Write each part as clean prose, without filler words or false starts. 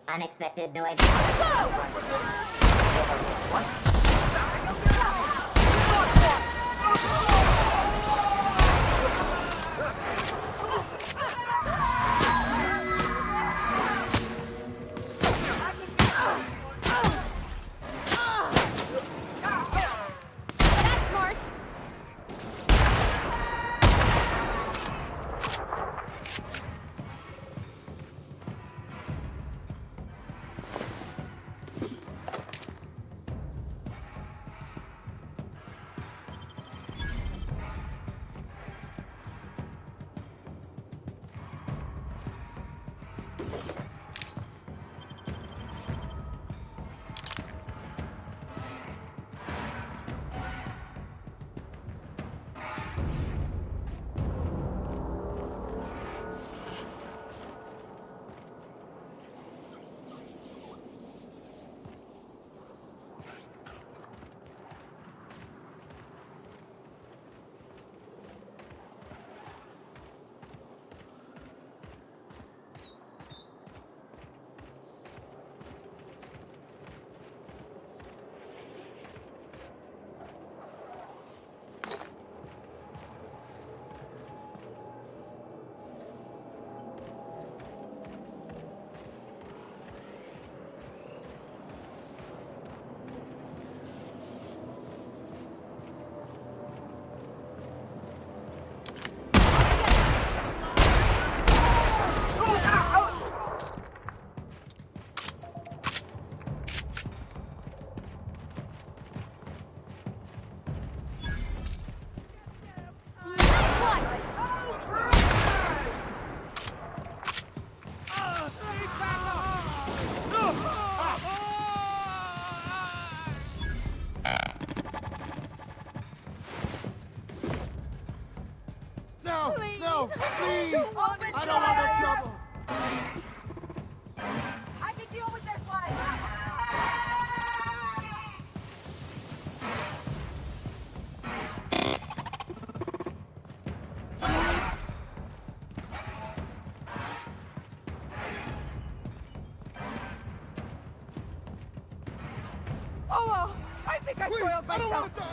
Unexpected noise. No, please! I don't want no trouble! I can deal with this one! Oh, I think I soiled myself! I don't want to die!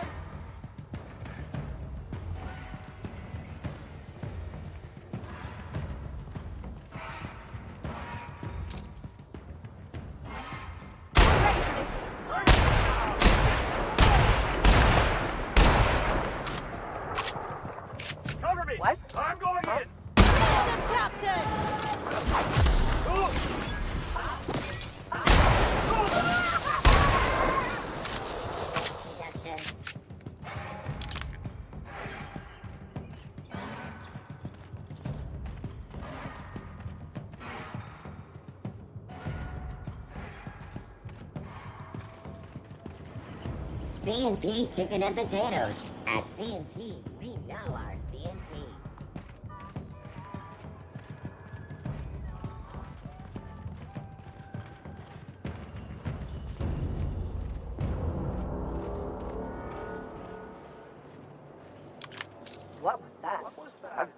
What? I'm going in! Captain! C&P chicken and potatoes. At C&P, we know our C&P. What was that? What was that?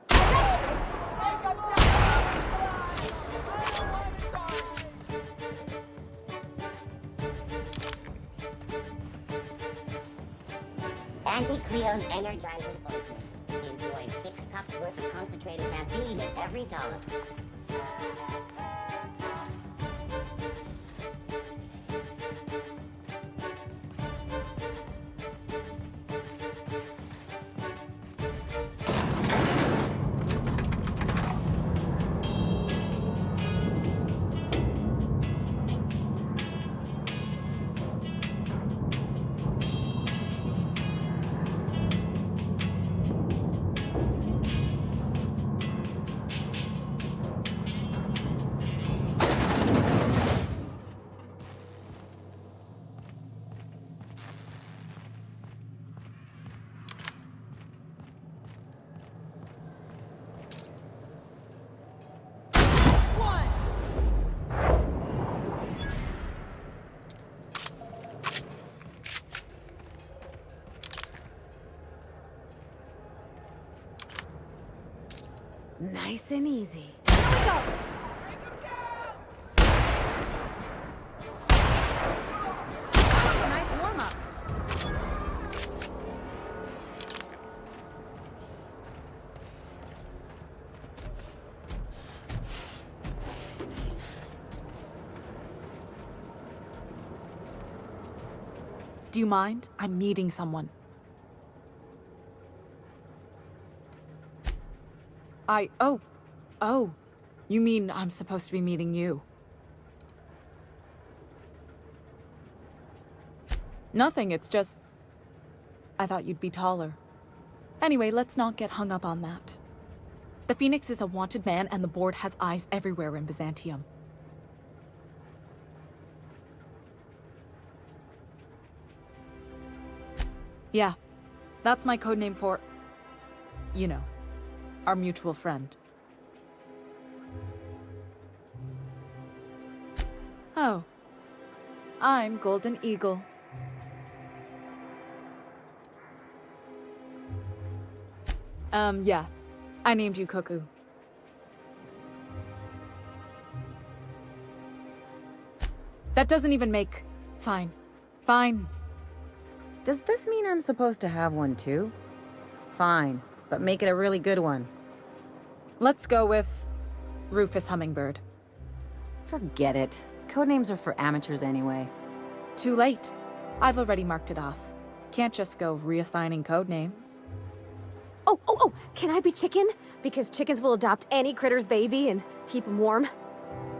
Anti-Cleo's energizing focus. Enjoy 6 cups worth of concentrated caffeine in every dollar. Nice and easy. Nice warm-up. Do you mind? I'm meeting someone. Oh. You mean I'm supposed to be meeting you? Nothing, it's just... I thought you'd be taller. Anyway, let's not get hung up on that. The Phoenix is a wanted man, and the board has eyes everywhere in Byzantium. Yeah, that's my codename for... you know, our mutual friend. Oh. I'm Golden Eagle. Yeah. I named you Cuckoo. That doesn't even make... Fine. Fine. Does this mean I'm supposed to have one too? Fine, but make it a really good one. Let's go with... Rufus Hummingbird. Forget it. Codenames are for amateurs anyway. Too late. I've already marked it off. Can't just go reassigning codenames. Oh, can I be chicken? Because chickens will adopt any critter's baby and keep him warm.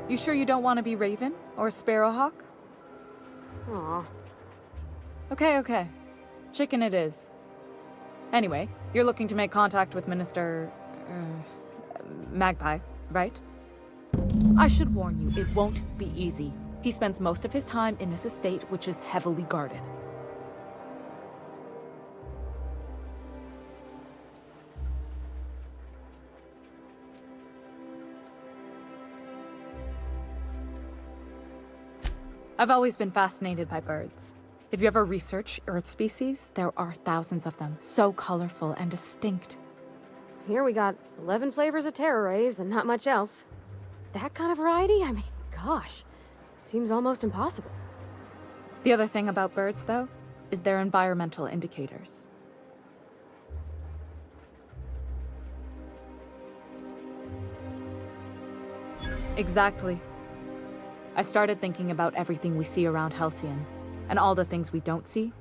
You sure you don't want to be Raven? Or Sparrowhawk? Aw. Okay. Chicken it is. Anyway, you're looking to make contact with Minister... Magpie, right? I should warn you, it won't be easy. He spends most of his time in his estate, which is heavily guarded. I've always been fascinated by birds. If you ever research Earth species, there are thousands of them, so colorful and distinct. Here we got 11 flavors of terror rays and not much else. That kind of variety? I mean, gosh. Seems almost impossible. The other thing about birds, though, is their environmental indicators. Exactly. I started thinking about everything we see around Halcyon, and all the things we don't see.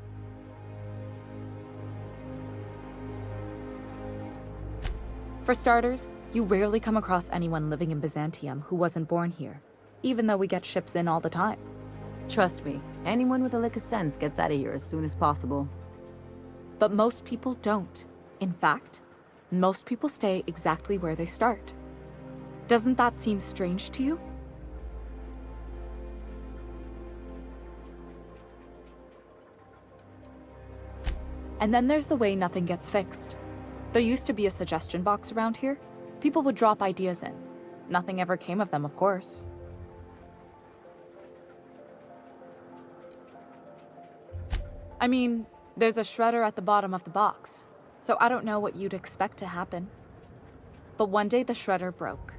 For starters, you rarely come across anyone living in Byzantium who wasn't born here, even though we get ships in all the time. Trust me, anyone with a lick of sense gets out of here as soon as possible. But most people don't. In fact, most people stay exactly where they start. Doesn't that seem strange to you? And then there's the way nothing gets fixed. There used to be a suggestion box around here. People would drop ideas in. Nothing ever came of them, of course. I mean, there's a shredder at the bottom of the box, so I don't know what you'd expect to happen. But one day the shredder broke.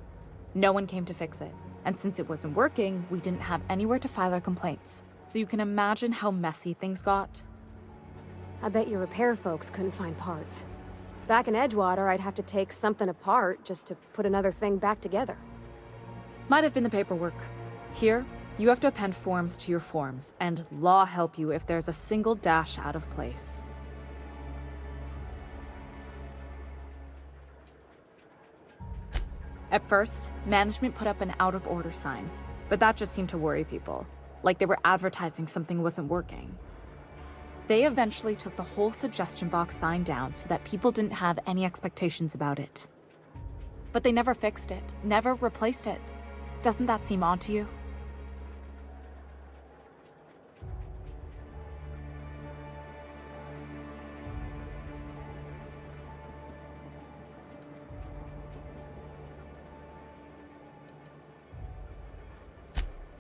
No one came to fix it, and since it wasn't working, we didn't have anywhere to file our complaints. So you can imagine how messy things got. I bet your repair folks couldn't find parts. Back in Edgewater, I'd have to take something apart just to put another thing back together. Might have been the paperwork. Here, you have to append forms to your forms, and law help you if there's a single dash out of place. At first, management put up an out-of-order sign, but that just seemed to worry people, like they were advertising something wasn't working. They eventually took the whole suggestion box sign down so that people didn't have any expectations about it. But they never fixed it, never replaced it. Doesn't that seem odd to you?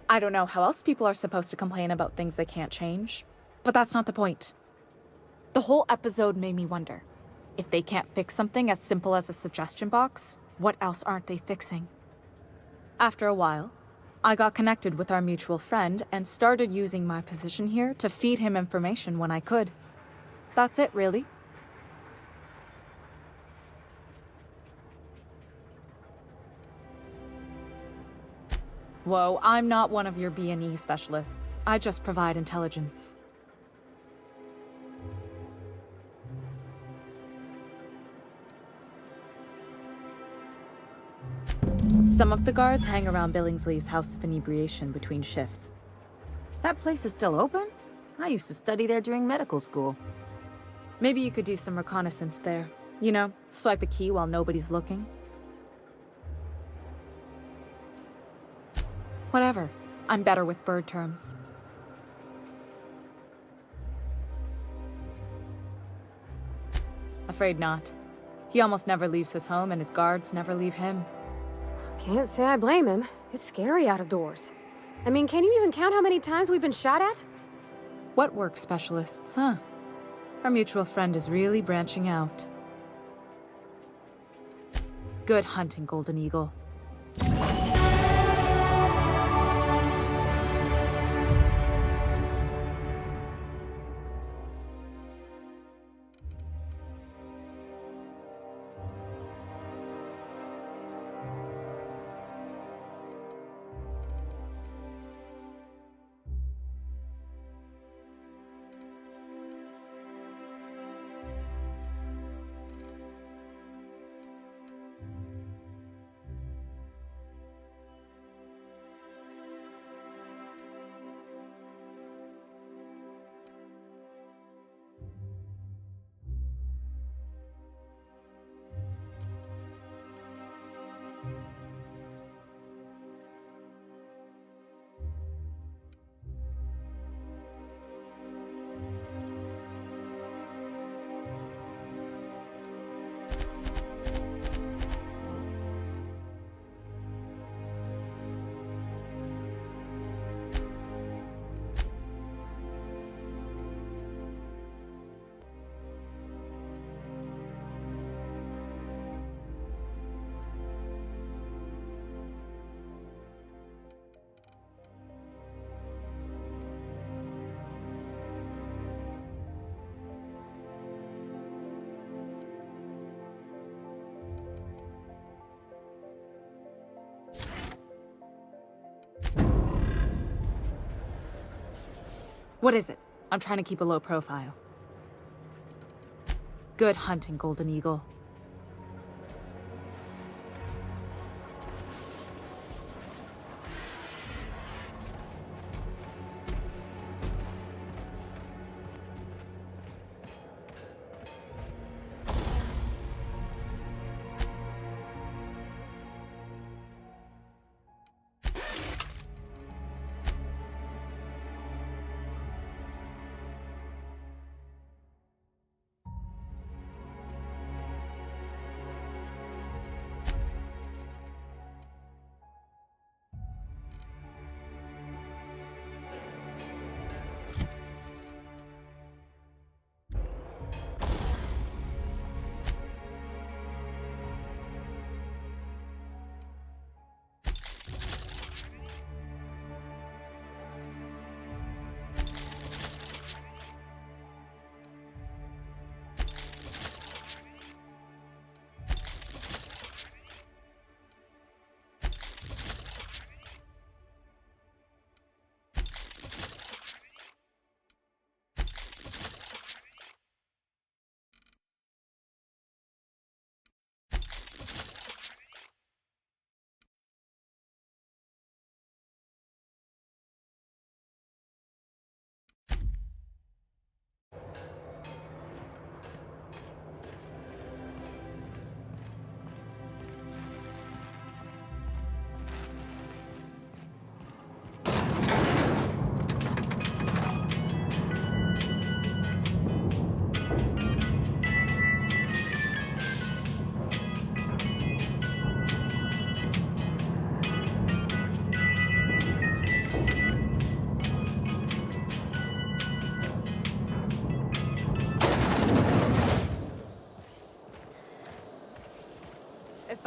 I don't know how else people are supposed to complain about things they can't change, but that's not the point. The whole episode made me wonder, if they can't fix something as simple as a suggestion box, what else aren't they fixing? After a while, I got connected with our mutual friend and started using my position here to feed him information when I could. That's it, really. Whoa, I'm not one of your B&E specialists. I just provide intelligence. Some of the guards hang around Billingsley's House of Inebriation between shifts. That place is still open? I used to study there during medical school. Maybe you could do some reconnaissance there. You know, swipe a key while nobody's looking. Whatever. I'm better with bird terms. Afraid not. He almost never leaves his home, and his guards never leave him. Can't say I blame him. It's scary out of doors. I mean, can you even count how many times we've been shot at? What work specialists, huh? Our mutual friend is really branching out. Good hunting, Golden Eagle. What is it? I'm trying to keep a low profile. Good hunting, Golden Eagle.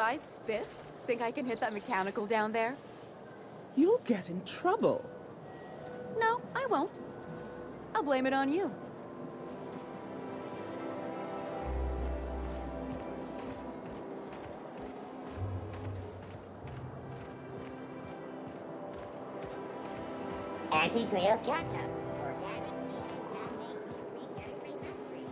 guys spit? Think I can hit that mechanical down there? You'll get in trouble. No, I won't. I'll blame it on you. Auntie Cleo's ketchup. Organic, vegan, caffeine, gluten-free, dairy-free, nut-free.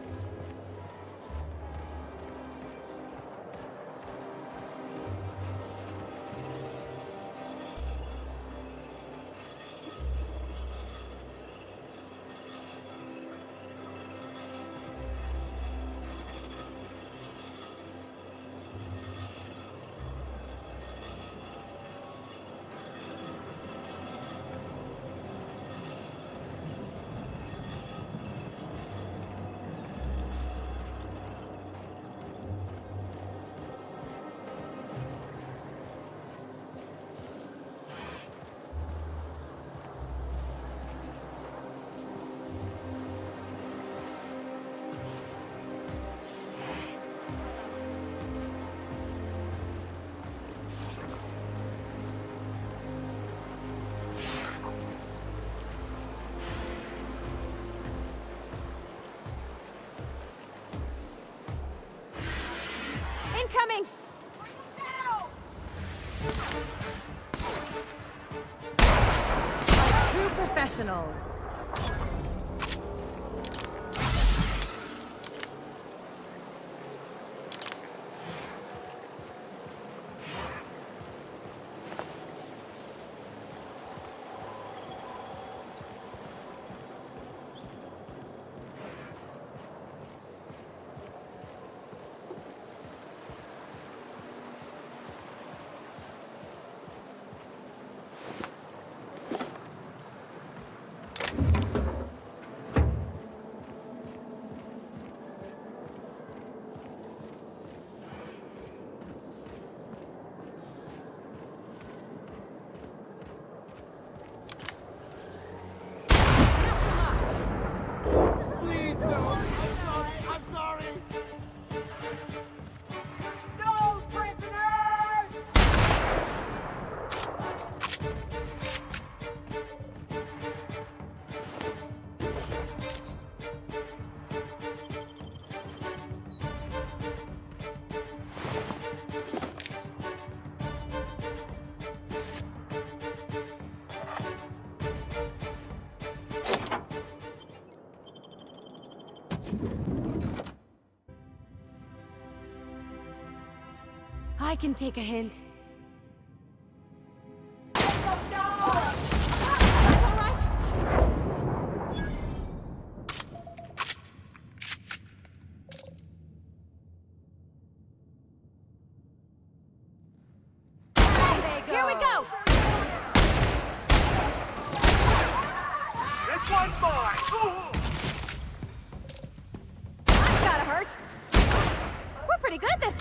Incoming! True professionals. Please don't. I'm sorry. I'm sorry. No prisoners! I can take a hint. Here we go! This one's mine! That's gotta hurt. We're pretty good at this.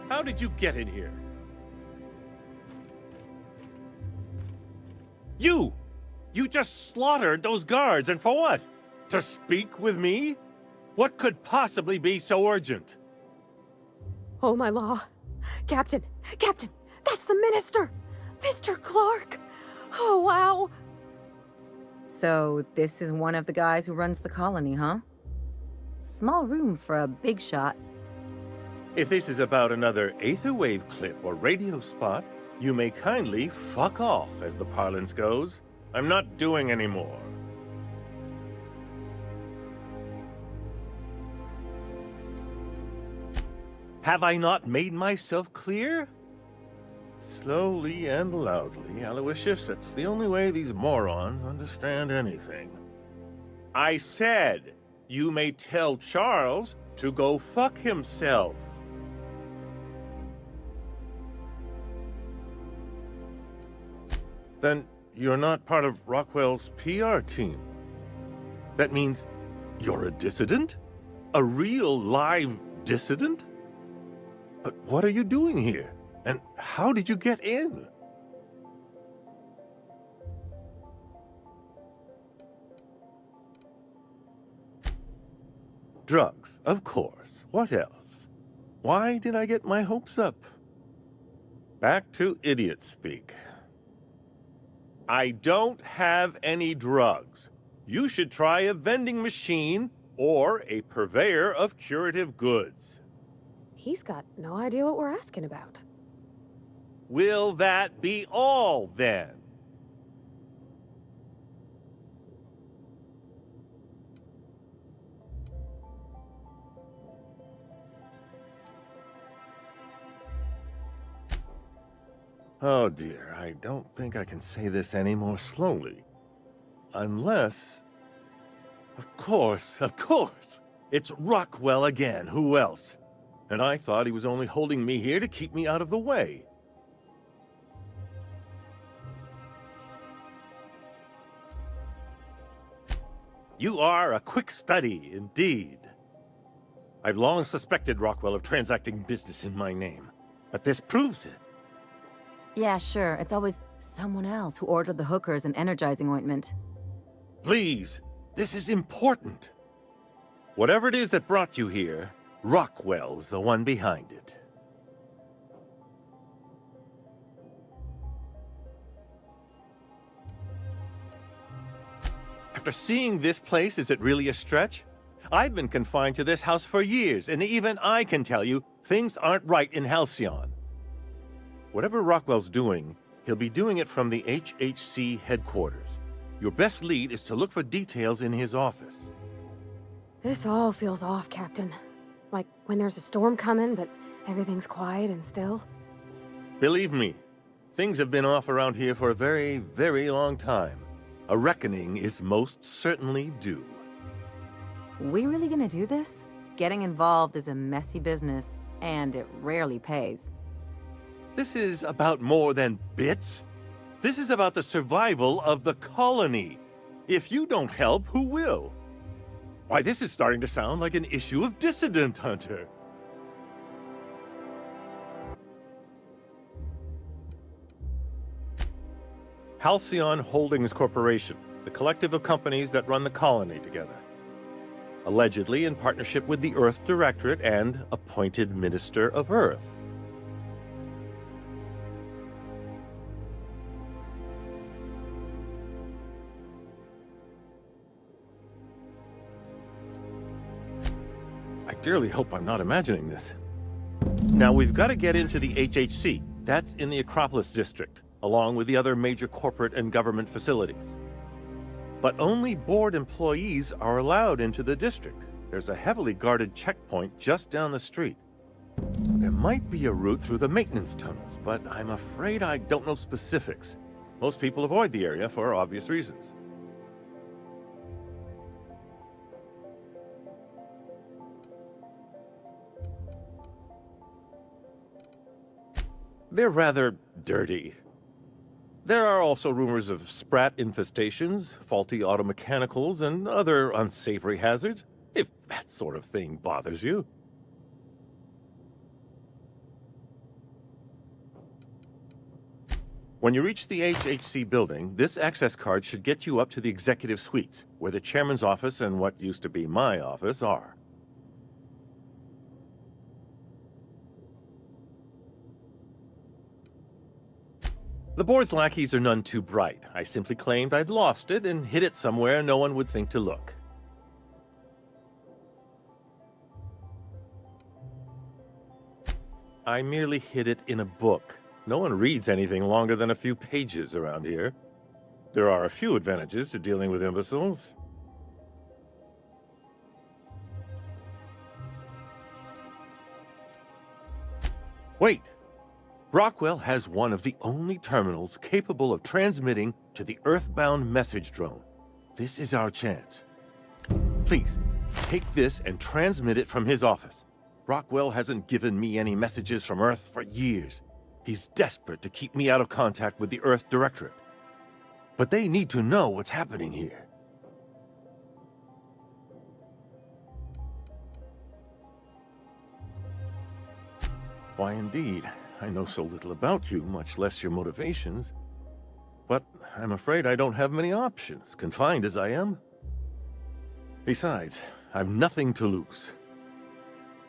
How did you get in here? You! You just slaughtered those guards, and for what? To speak with me? What could possibly be so urgent? Oh, my law. Captain! Captain! That's the minister! Mr. Clark! Oh, wow! So, this is one of the guys who runs the colony, huh? Small room for a big shot. If this is about another Aetherwave clip or radio spot, you may kindly fuck off, as the parlance goes. I'm not doing any more. Have I not made myself clear? Slowly and loudly, Aloysius, that's the only way these morons understand anything. I said, you may tell Charles to go fuck himself. Then you're not part of Rockwell's PR team. That means you're a dissident? A real live dissident? But what are you doing here? And how did you get in? Drugs, of course. What else? Why did I get my hopes up? Back to idiot speak. I don't have any drugs. You should try a vending machine or a purveyor of curative goods. He's got no idea what we're asking about. Will that be all, then? Oh dear, I don't think I can say this any more slowly. Unless... Of course! It's Rockwell again, who else? And I thought he was only holding me here to keep me out of the way. You are a quick study, indeed. I've long suspected Rockwell of transacting business in my name, but this proves it. Yeah, sure. It's always someone else who ordered the hookers and energizing ointment. Please, this is important. Whatever it is that brought you here, Rockwell's the one behind it. After seeing this place, is it really a stretch? I've been confined to this house for years, and even I can tell you, things aren't right in Halcyon. Whatever Rockwell's doing, he'll be doing it from the HHC headquarters. Your best lead is to look for details in his office. This all feels off, Captain. Like when there's a storm coming, but everything's quiet and still. Believe me, things have been off around here for a very, very long time. A reckoning is most certainly due. We really gonna do this? Getting involved is a messy business, and it rarely pays. This is about more than bits. This is about the survival of the colony. If you don't help, who will? Why, this is starting to sound like an issue of Dissident Hunter. Halcyon Holdings Corporation, the collective of companies that run the colony together. Allegedly in partnership with the Earth Directorate and appointed Minister of Earth. I dearly hope I'm not imagining this. Now, we've got to get into the HHC. That's in the Acropolis District, along with the other major corporate and government facilities. But only board employees are allowed into the district. There's a heavily guarded checkpoint just down the street. There might be a route through the maintenance tunnels, but I'm afraid I don't know specifics. Most people avoid the area for obvious reasons. They're rather dirty. There are also rumors of sprat infestations, faulty automechanicals, and other unsavory hazards, if that sort of thing bothers you. When you reach the HHC building, this access card should get you up to the executive suites, where the chairman's office and what used to be my office are. The board's lackeys are none too bright. I simply claimed I'd lost it and hid it somewhere no one would think to look. I merely hid it in a book. No one reads anything longer than a few pages around here. There are a few advantages to dealing with imbeciles. Wait! Rockwell has one of the only terminals capable of transmitting to the Earthbound message drone. This is our chance. Please, take this and transmit it from his office. Rockwell hasn't given me any messages from Earth for years. He's desperate to keep me out of contact with the Earth Directorate. But they need to know what's happening here. Why, indeed. I know so little about you, much less your motivations. But I'm afraid I don't have many options, confined as I am. Besides, I've nothing to lose.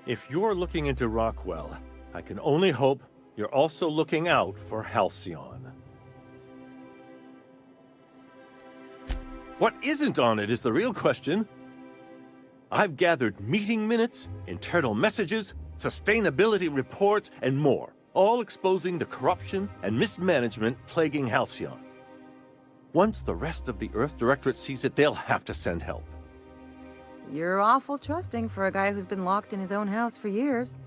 If you're looking into Rockwell, I can only hope you're also looking out for Halcyon. What isn't on it is the real question. I've gathered meeting minutes, internal messages, sustainability reports, and more, all exposing the corruption and mismanagement plaguing Halcyon. Once the rest of the Earth Directorate sees it, they'll have to send help. You're awful trusting for a guy who's been locked in his own house for years.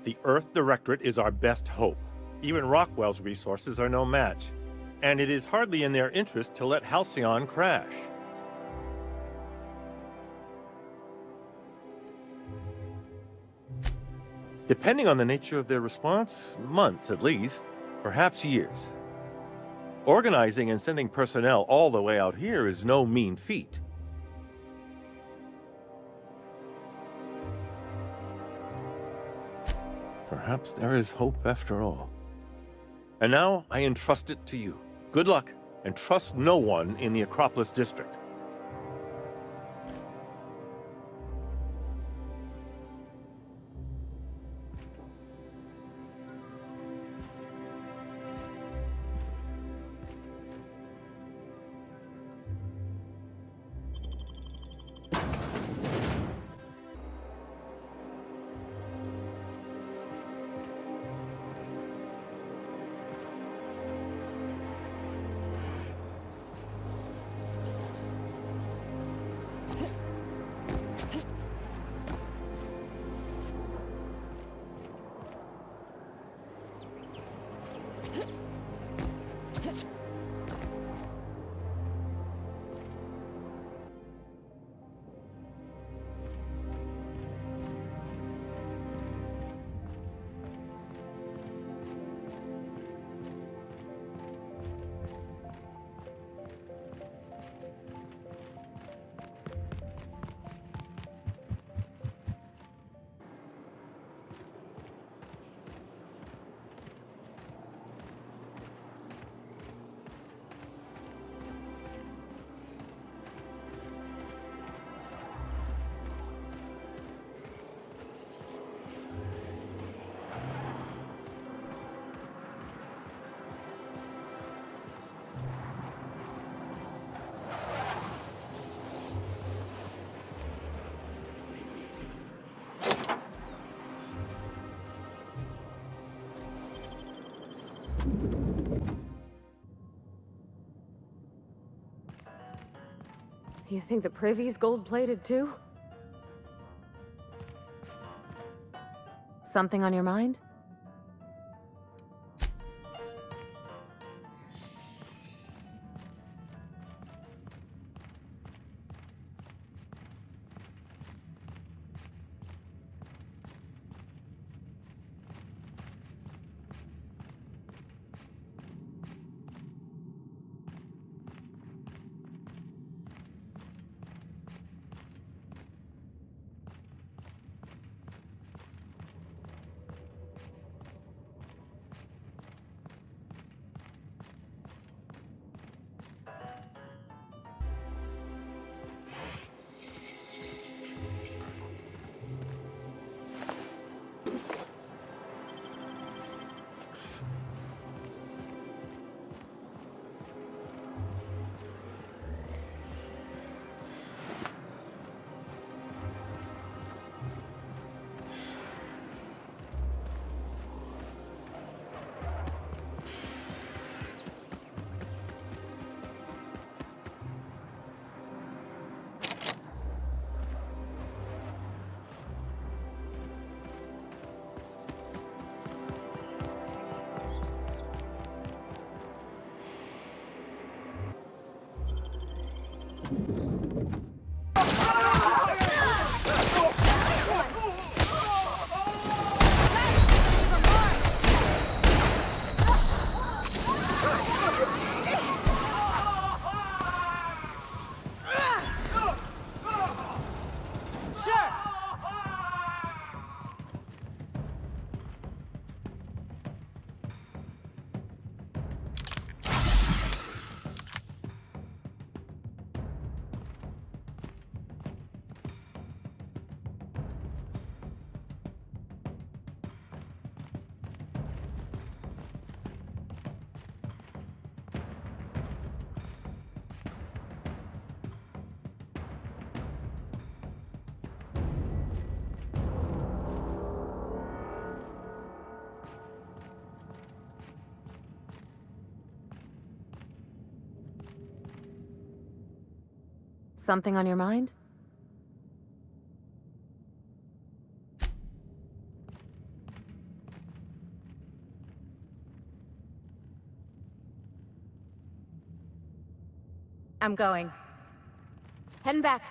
The Earth Directorate is our best hope. Even Rockwell's resources are no match. And it is hardly in their interest to let Halcyon crash. Depending on the nature of their response, months at least, perhaps years. Organizing and sending personnel all the way out here is no mean feat. Perhaps there is hope after all. And now I entrust it to you. Good luck, and trust no one in the Acropolis district. You think the privy's gold-plated too? Something on your mind? Something on your mind? I'm going. Heading back.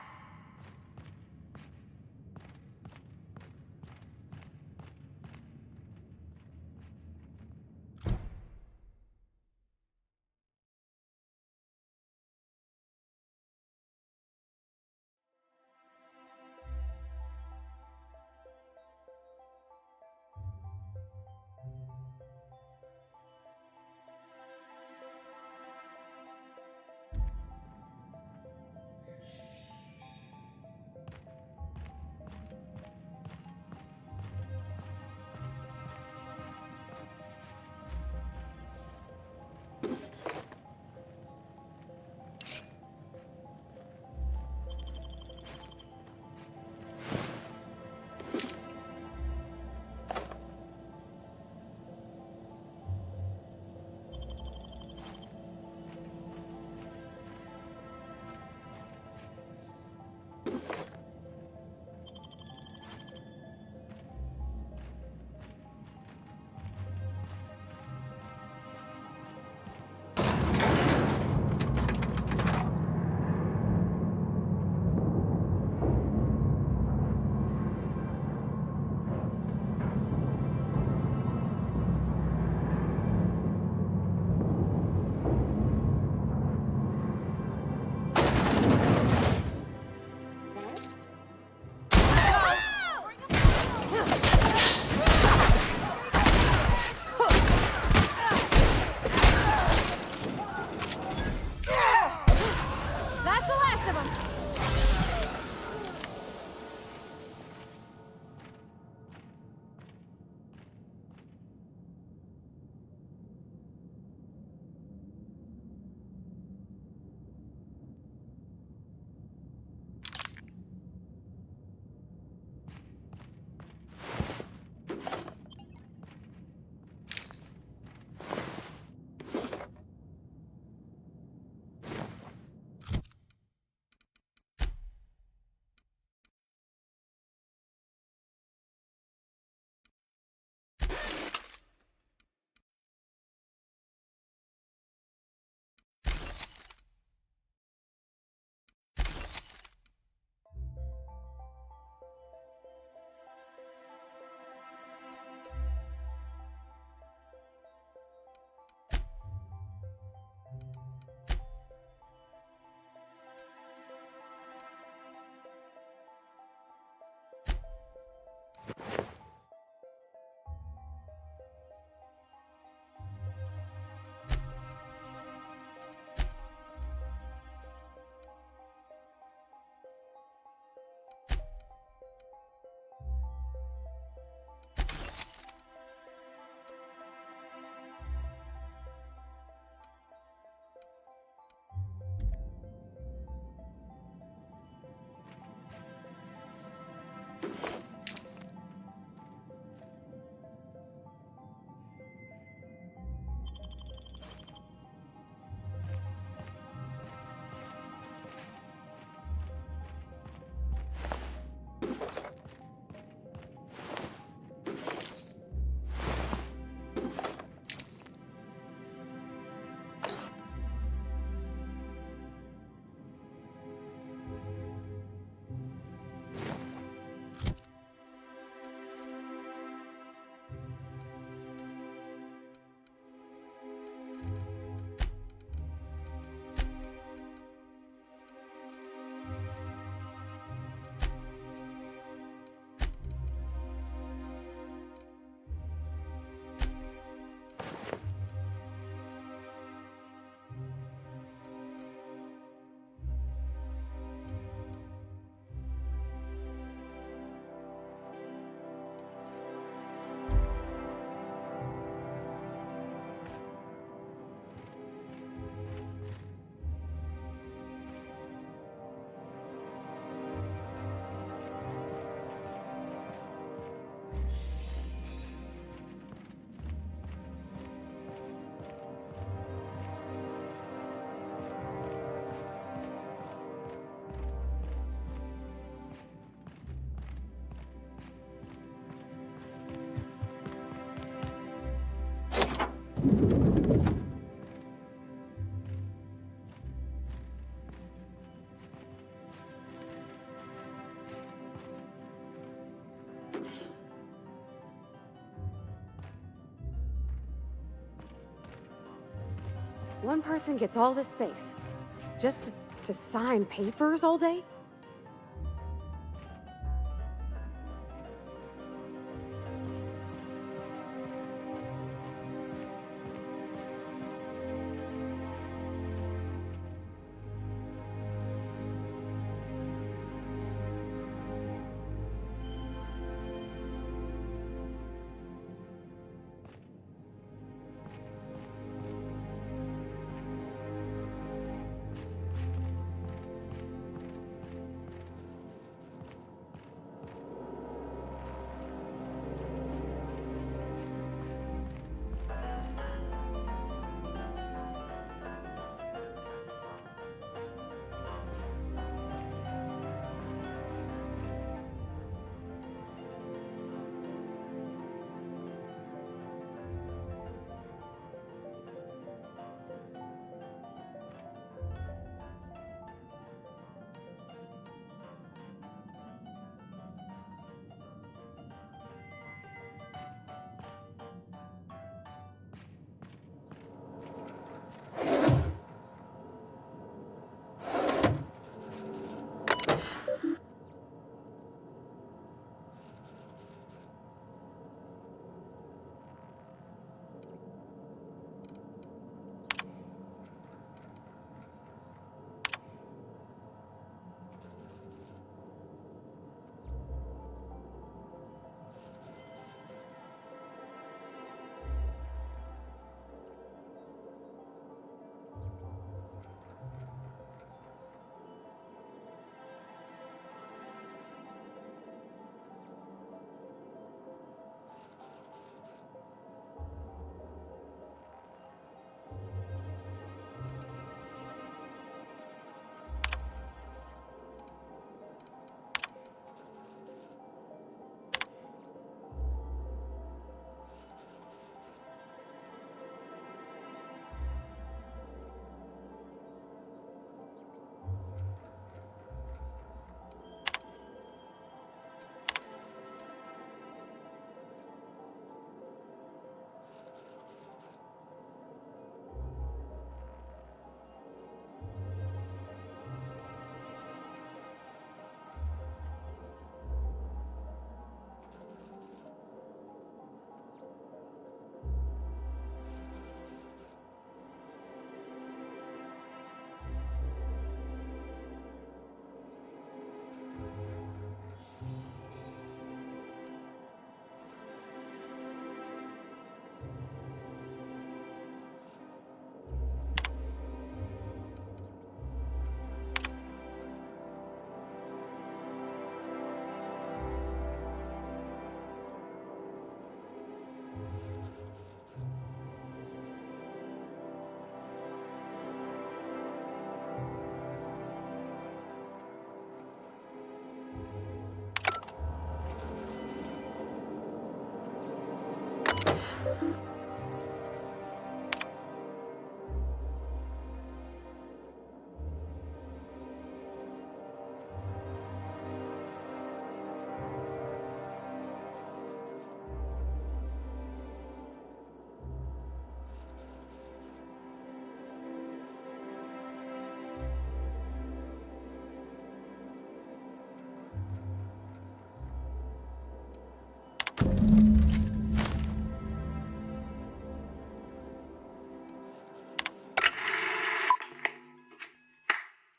One person gets all this space. Just to sign papers all day?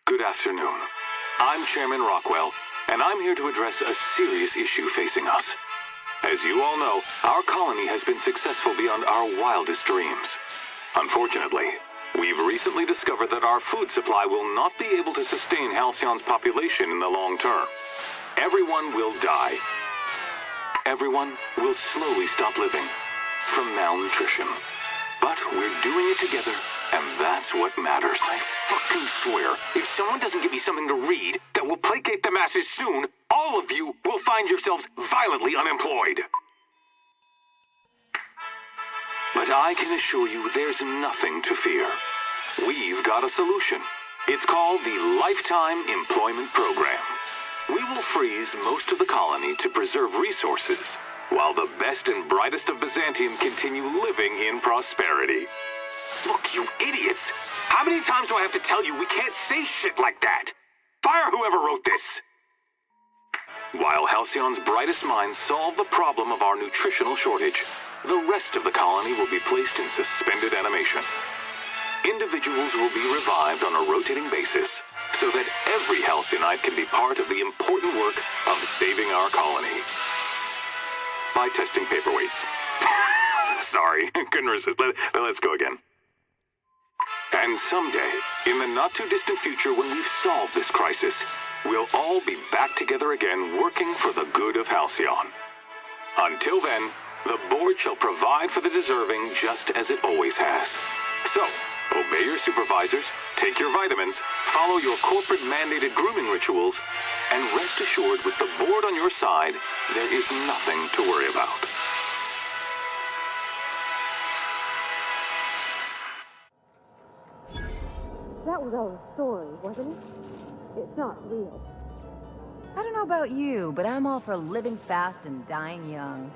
Good afternoon. I'm Chairman Rockwell, and I'm here to address a serious issue facing us. As you all know, our colony has been successful beyond our wildest dreams. Unfortunately, we've recently discovered that our food supply will not be able to sustain Halcyon's population in the long term. Everyone will die. Everyone will slowly stop living from malnutrition. But we're doing it together, and that's what matters. I fucking swear, if someone doesn't give me something to read that will placate the masses soon, all of you will find yourselves violently unemployed. But I can assure you there's nothing to fear. We've got a solution. It's called the Lifetime Employment Program. We will freeze most of the colony to preserve resources, while the best and brightest of Byzantium continue living in prosperity. Look, you idiots! How many times do I have to tell you we can't say shit like that? Fire whoever wrote this! While Halcyon's brightest minds solve the problem of our nutritional shortage, the rest of the colony will be placed in suspended animation. Individuals will be revived on a rotating basis, so that every Halcyonite can be part of the important work of saving our colony. By testing paperweights. Sorry, couldn't resist. Let's go again. And someday, in the not-too-distant future when we've solved this crisis, we'll all be back together again working for the good of Halcyon. Until then, the board shall provide for the deserving just as it always has. So, obey your supervisors, take your vitamins, follow your corporate-mandated grooming rituals, and rest assured with the board on your side, there is nothing to worry about. That was all a story, wasn't it? It's not real. I don't know about you, but I'm all for living fast and dying young.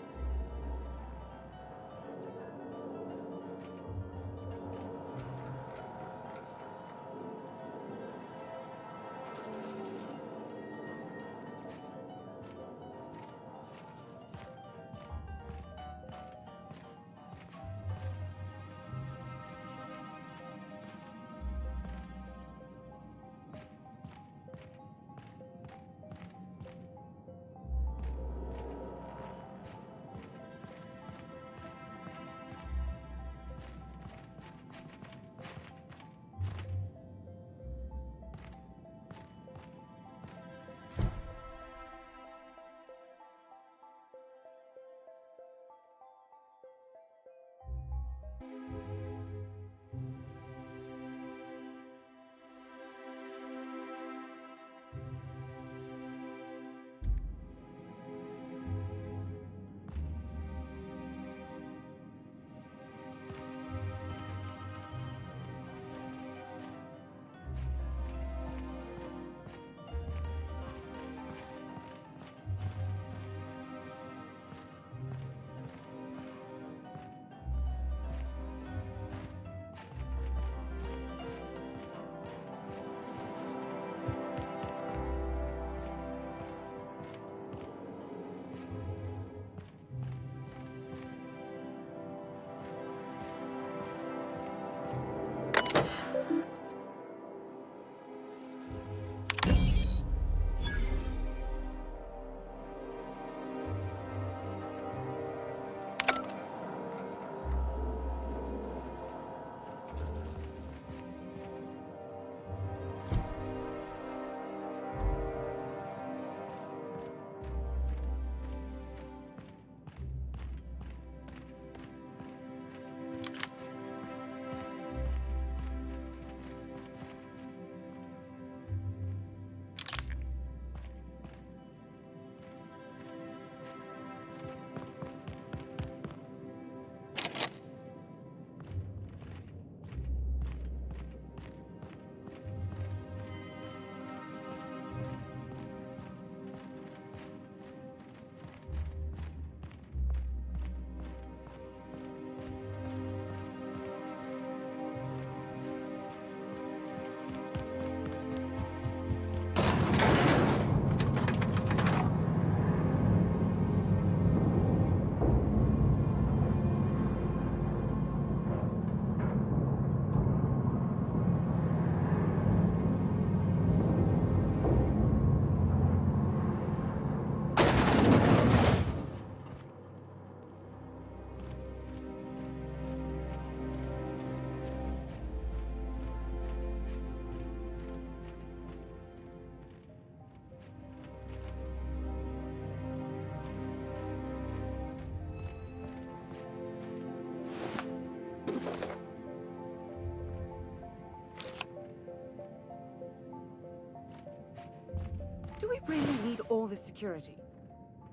Do we really need all this security?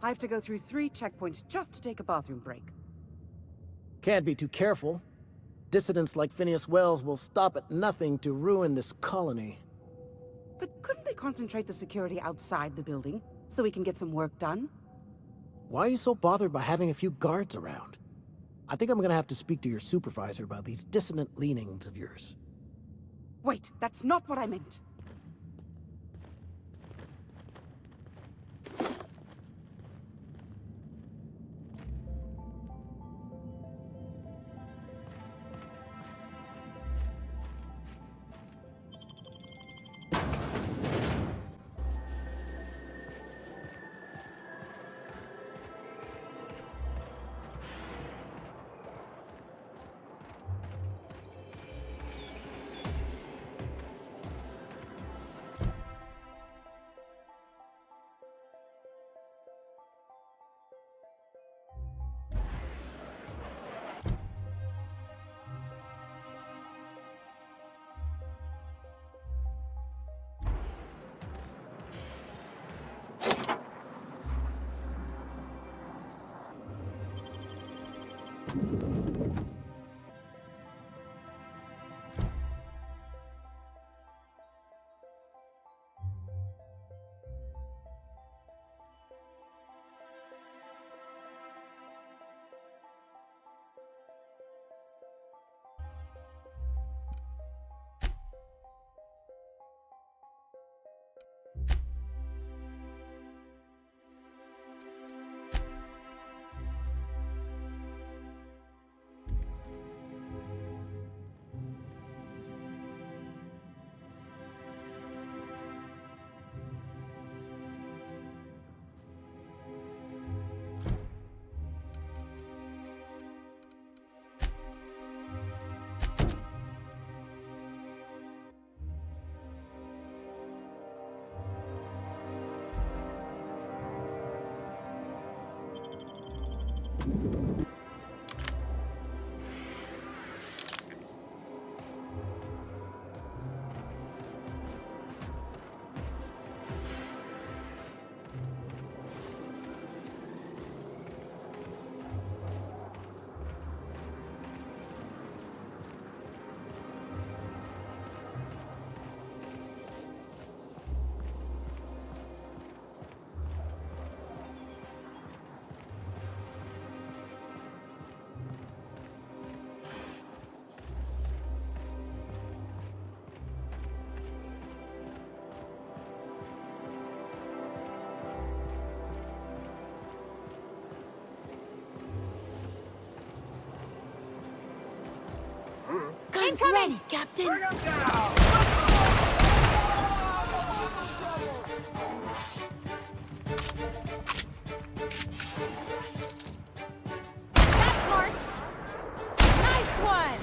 I have to go through 3 checkpoints just to take a bathroom break. Can't be too careful. Dissidents like Phineas Wells will stop at nothing to ruin this colony. But couldn't they concentrate the security outside the building so we can get some work done? Why are you so bothered by having a few guards around? I think I'm gonna have to speak to your supervisor about these dissonant leanings of yours. Wait, that's not what I meant. Guns ready, Captain. That's smart. Nice one.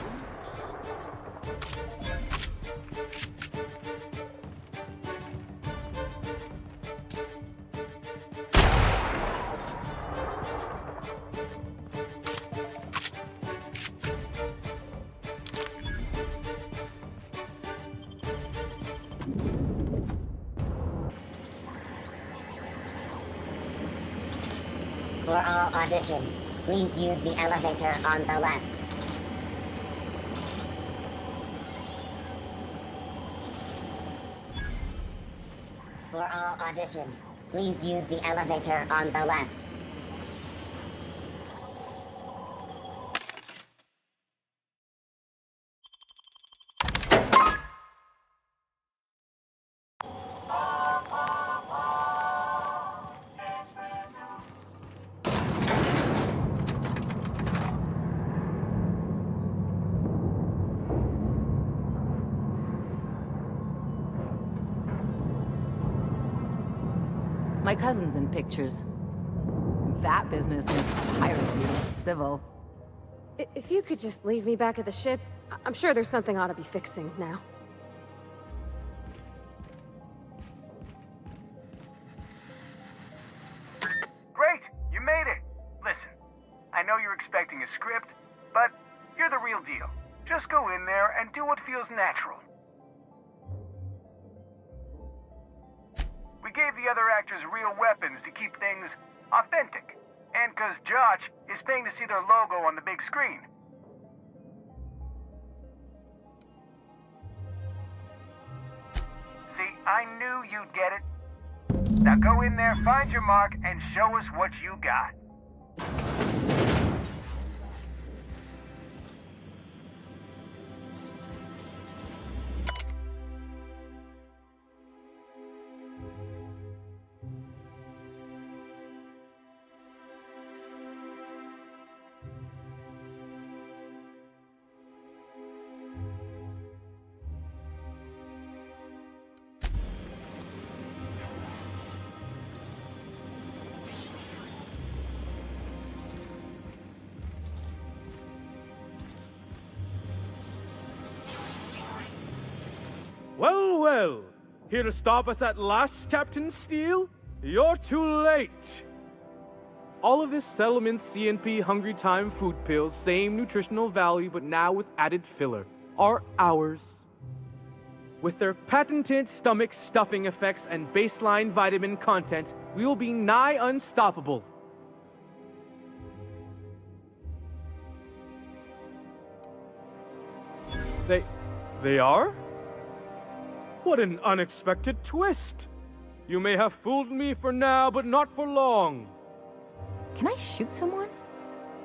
For all auditions, please use the elevator on the left. For all auditions, please use the elevator on the left. My cousin's in pictures. That business makes piracy look civil. If you could just leave me back at the ship, I'm sure there's something ought to be fixing now. Great! You made it! Listen, I know you're expecting a script, but you're the real deal. Just go in there and do what feels natural. We gave the other actors real weapons to keep things authentic. And 'cause Josh is paying to see their logo on the big screen. I knew you'd get it. Now go in there, find your mark, and show us what you got. Well, well. Here to stop us at last, Captain Steele? You're too late. All of this settlement CNP Hungry Time food pills, same nutritional value, but now with added filler, are ours. With their patented stomach stuffing effects and baseline vitamin content, we will be nigh unstoppable. They are? What an unexpected twist! You may have fooled me for now, but not for long. Can I shoot someone?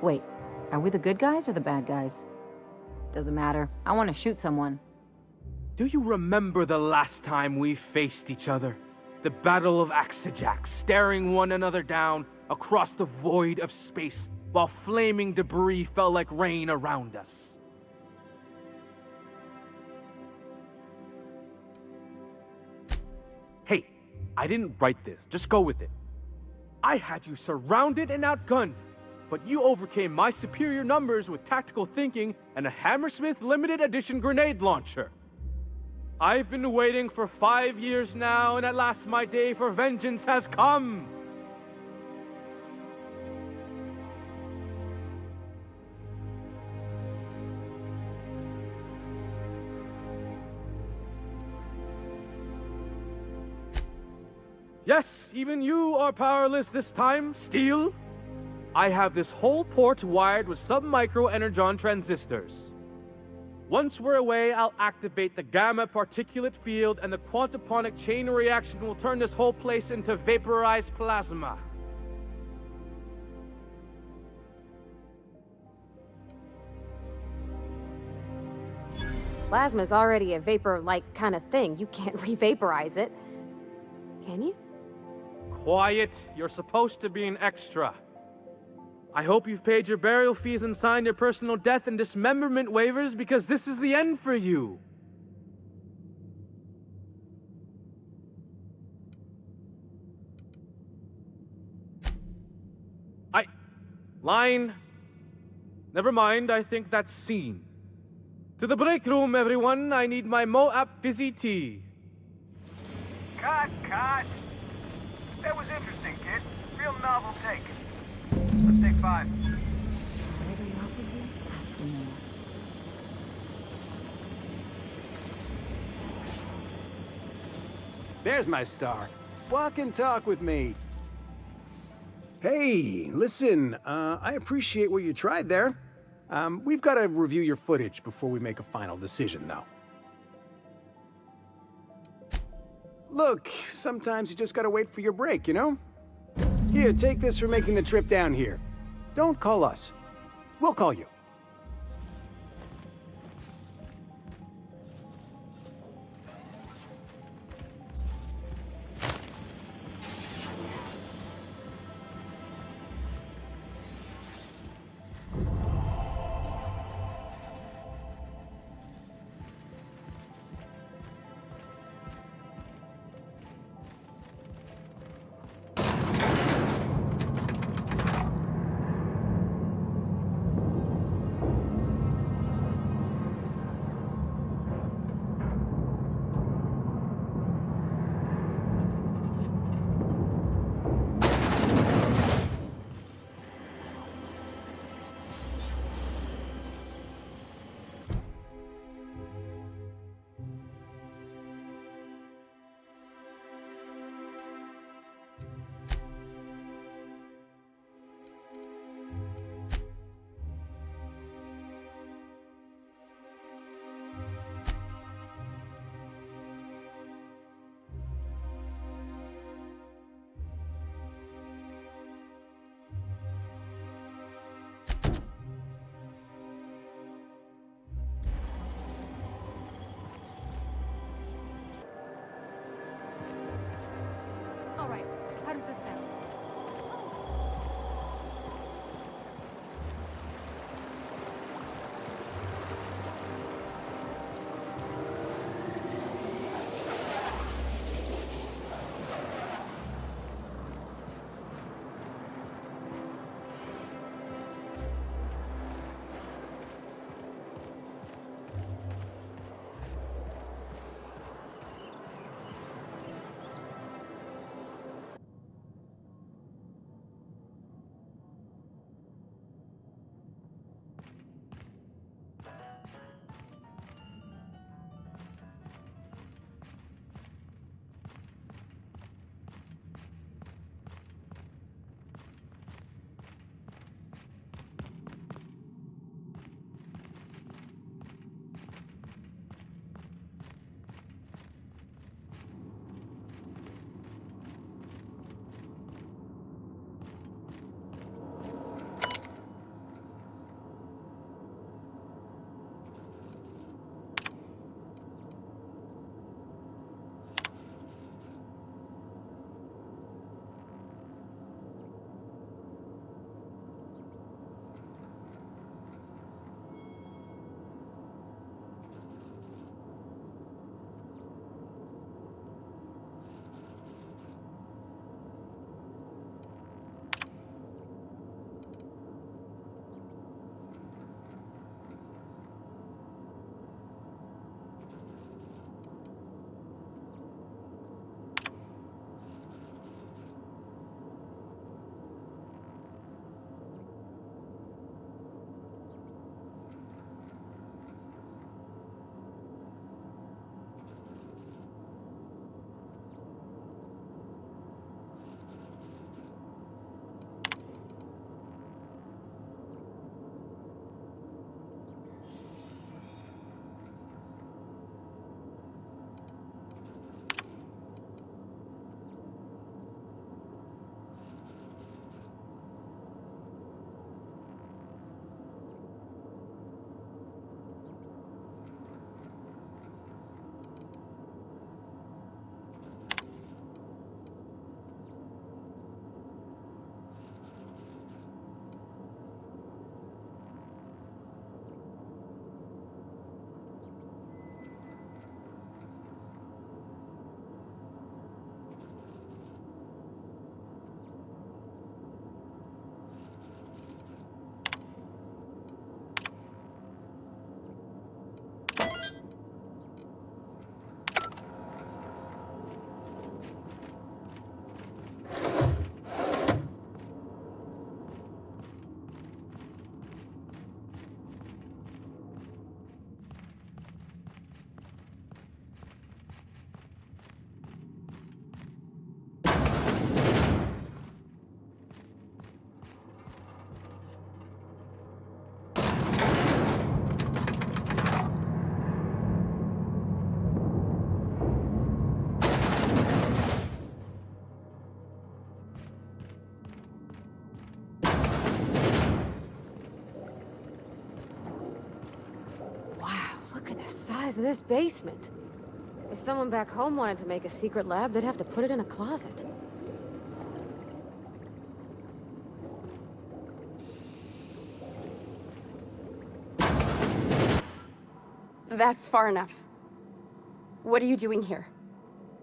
Wait, are we the good guys or the bad guys? Doesn't matter. I want to shoot someone. Do you remember the last time we faced each other? The Battle of Axejack, staring one another down across the void of space while flaming debris fell like rain around us. Hey, I didn't write this. Just go with it. I had you surrounded and outgunned, but you overcame my superior numbers with tactical thinking and a Hammersmith limited edition grenade launcher. I've been waiting for 5 years now, and at last my day for vengeance has come. Yes, even you are powerless this time, Steel. I have this whole port wired with sub-micro energon transistors. Once we're away, I'll activate the gamma particulate field and the quantaponic chain reaction will turn this whole place into vaporized plasma. Plasma's already a vapor-like kind of thing. You can't re-vaporize it. Can you? Quiet. You're supposed to be an extra. I hope you've paid your burial fees and signed your personal death and dismemberment waivers because this is the end for you. Line. Never mind, I think that's scene. To the break room, everyone. I need my Moab fizzy tea. Cut! That was interesting, kid. Real novel take. Let's take 5. There's my star. Walk and talk with me. Hey, listen, I appreciate what you tried there. We've got to review your footage before we make a final decision, though. Look, sometimes you just gotta wait for your break, you know? Here, take this for making the trip down here. Don't call us. We'll call you. The size of this basement. If someone back home wanted to make a secret lab, they'd have to put it in a closet. That's far enough. What are you doing here?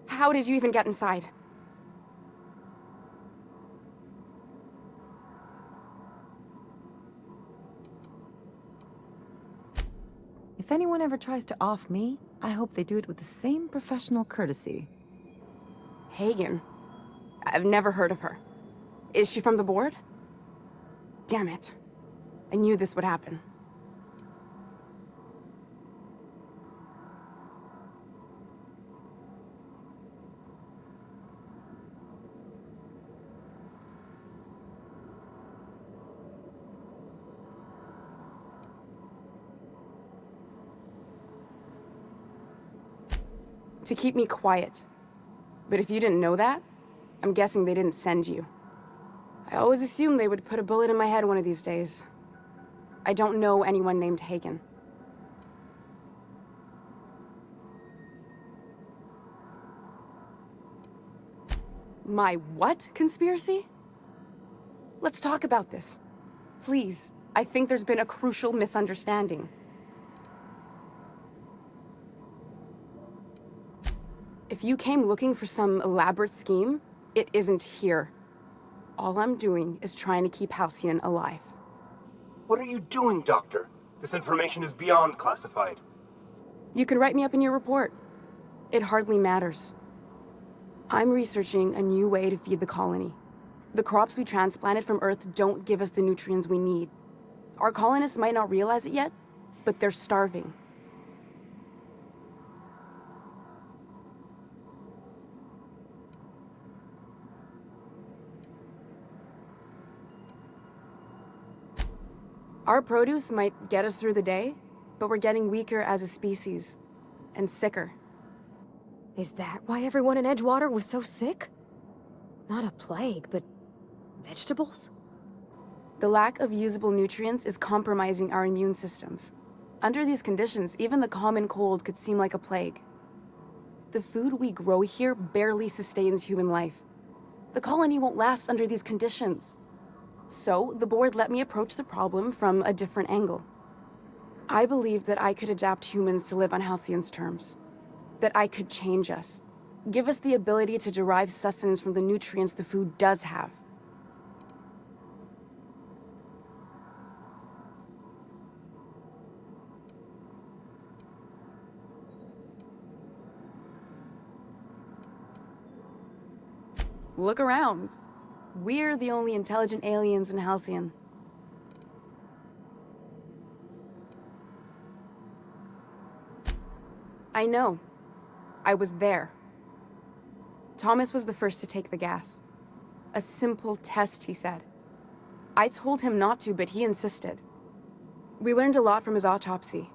How did you even get inside? If anyone ever tries to off me, I hope they do it with the same professional courtesy. Hagen? I've never heard of her. Is she from the board? Damn it. I knew this would happen. To keep me quiet. But if you didn't know that, I'm guessing they didn't send you. I always assumed they would put a bullet in my head one of these days. I don't know anyone named Hagen. My what conspiracy? Let's talk about this. Please, I think there's been a crucial misunderstanding. If you came looking for some elaborate scheme, it isn't here. All I'm doing is trying to keep Halcyon alive. What are you doing, Doctor? This information is beyond classified. You can write me up in your report. It hardly matters. I'm researching a new way to feed the colony. The crops we transplanted from Earth don't give us the nutrients we need. Our colonists might not realize it yet, but they're starving. Our produce might get us through the day, but we're getting weaker as a species. And sicker. Is that why everyone in Edgewater was so sick? Not a plague, but vegetables? The lack of usable nutrients is compromising our immune systems. Under these conditions, even the common cold could seem like a plague. The food we grow here barely sustains human life. The colony won't last under these conditions. So, the board let me approach the problem from a different angle. I believed that I could adapt humans to live on Halcyon's terms. That I could change us. Give us the ability to derive sustenance from the nutrients the food does have. Look around. We're the only intelligent aliens in Halcyon. I know. I was there. Thomas was the first to take the gas. A simple test, he said. I told him not to, but he insisted. We learned a lot from his autopsy.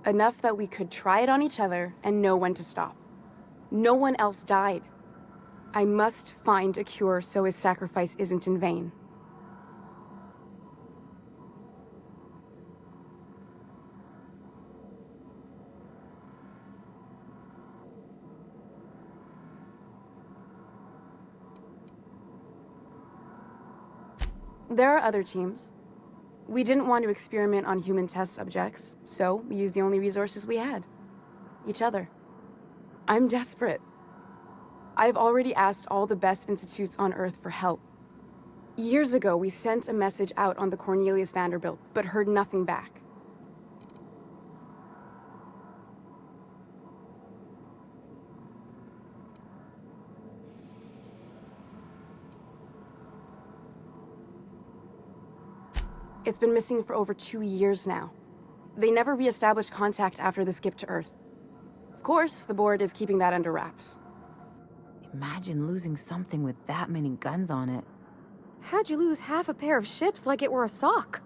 Enough that we could try it on each other and know when to stop. No one else died. I must find a cure so his sacrifice isn't in vain. There are other teams. We didn't want to experiment on human test subjects, so we used the only resources we had. Each other. I'm desperate. I've already asked all the best institutes on Earth for help. Years ago, we sent a message out on the Cornelius Vanderbilt, but heard nothing back. It's been missing for over 2 years now. They never re-established contact after the skip to Earth. Of course, the board is keeping that under wraps. Imagine losing something with that many guns on it. How'd you lose half a pair of ships like it were a sock?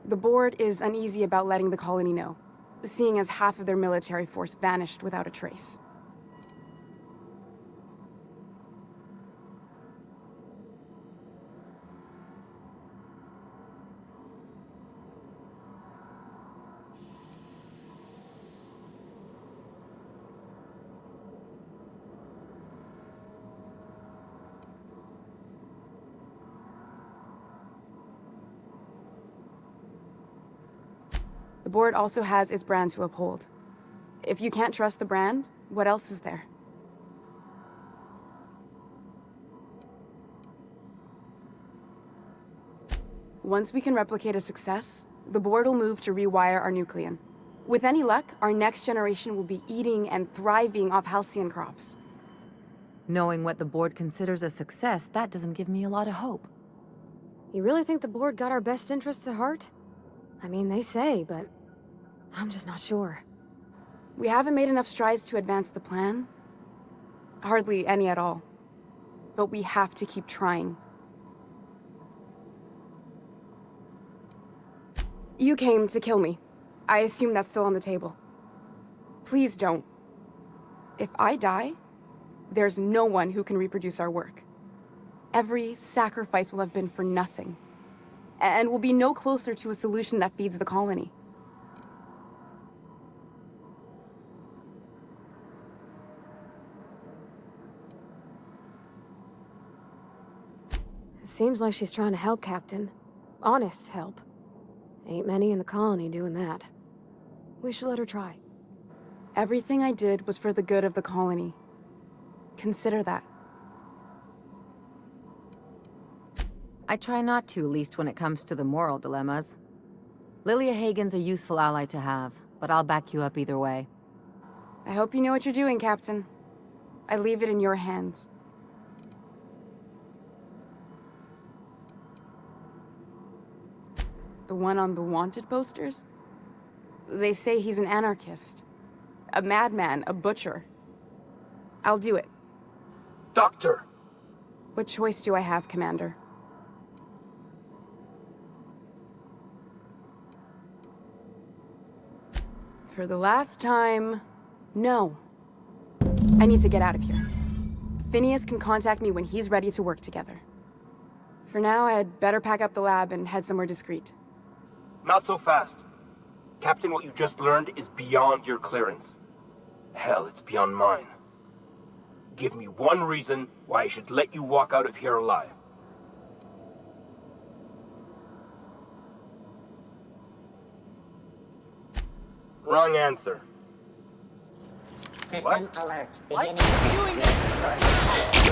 The board is uneasy about letting the colony know, seeing as half of their military force vanished without a trace. The board also has its brand to uphold. If you can't trust the brand, what else is there? Once we can replicate a success, the board will move to rewire our nucleon. With any luck, our next generation will be eating and thriving off Halcyon crops. Knowing what the board considers a success, that doesn't give me a lot of hope. You really think the board got our best interests at heart? I mean, they say, but I'm just not sure. We haven't made enough strides to advance the plan. Hardly any at all. But we have to keep trying. You came to kill me. I assume that's still on the table. Please don't. If I die, there's no one who can reproduce our work. Every sacrifice will have been for nothing. And we'll be no closer to a solution that feeds the colony. It seems like she's trying to help, Captain. Honest help. Ain't many in the colony doing that. We should let her try. Everything I did was for the good of the colony. Consider that. I try not to, least when it comes to the moral dilemmas. Lilia Hagen's a useful ally to have, but I'll back you up either way. I hope you know what you're doing, Captain. I leave it in your hands. The one on the wanted posters? They say he's an anarchist. A madman, a butcher. I'll do it. Doctor! What choice do I have, Commander? For the last time, no. I need to get out of here. Phineas can contact me when he's ready to work together. For now, I'd better pack up the lab and head somewhere discreet. Not so fast. Captain, what you just learned is beyond your clearance. Hell, it's beyond mine. Give me one reason why I should let you walk out of here alive. Wrong answer. System What? alert. What? Beginning. Doing this.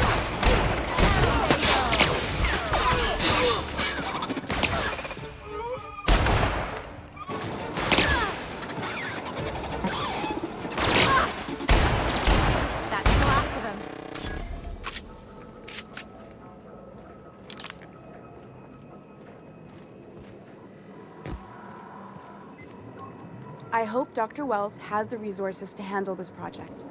That's the last of him. I hope Dr. Wells has the resources to handle this project.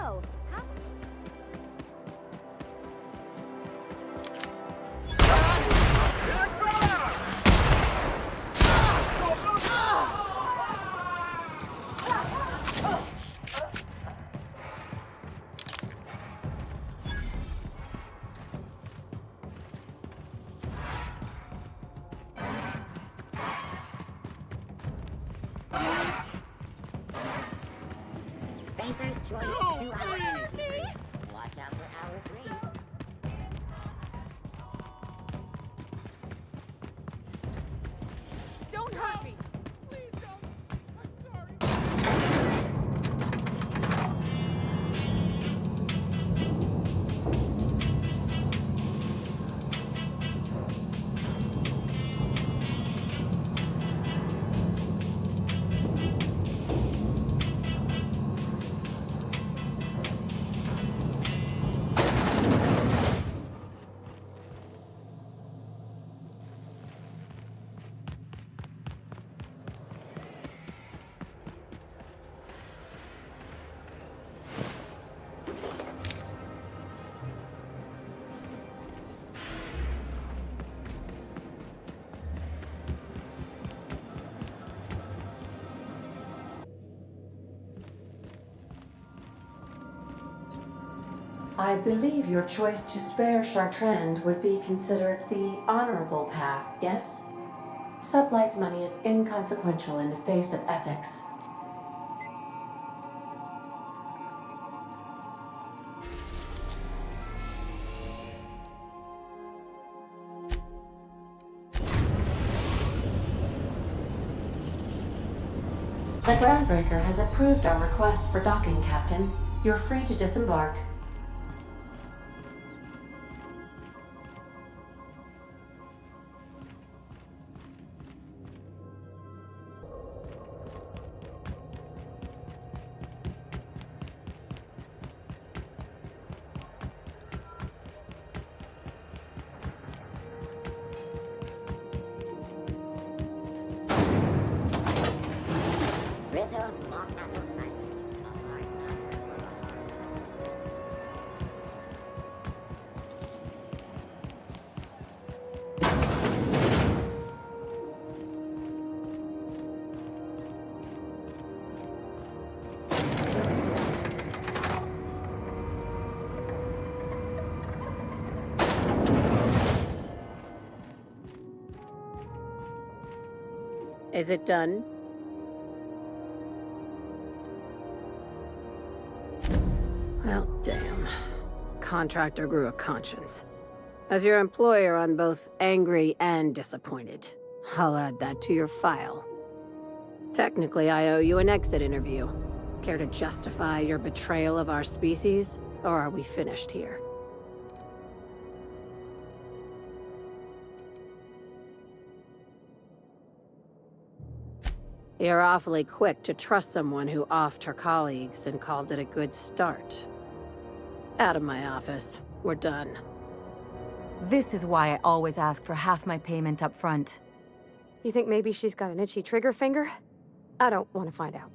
So, how... Spacer's choice to our energy. Watch out for our 3. Don't hurt me! Please don't. I'm sorry. I believe your choice to spare Chartrand would be considered the honorable path, yes? Sublight's money is inconsequential in the face of ethics. The Groundbreaker has approved our request for docking, Captain. You're free to disembark. Rizzo's locked at the site. Is it done? Well, damn. Contractor grew a conscience. As your employer, I'm both angry and disappointed. I'll add that to your file. Technically, I owe you an exit interview. Care to justify your betrayal of our species, or are we finished here? You're awfully quick to trust someone who offed her colleagues and called it a good start. Out of my office. We're done. This is why I always ask for half my payment up front. You think maybe she's got an itchy trigger finger? I don't want to find out.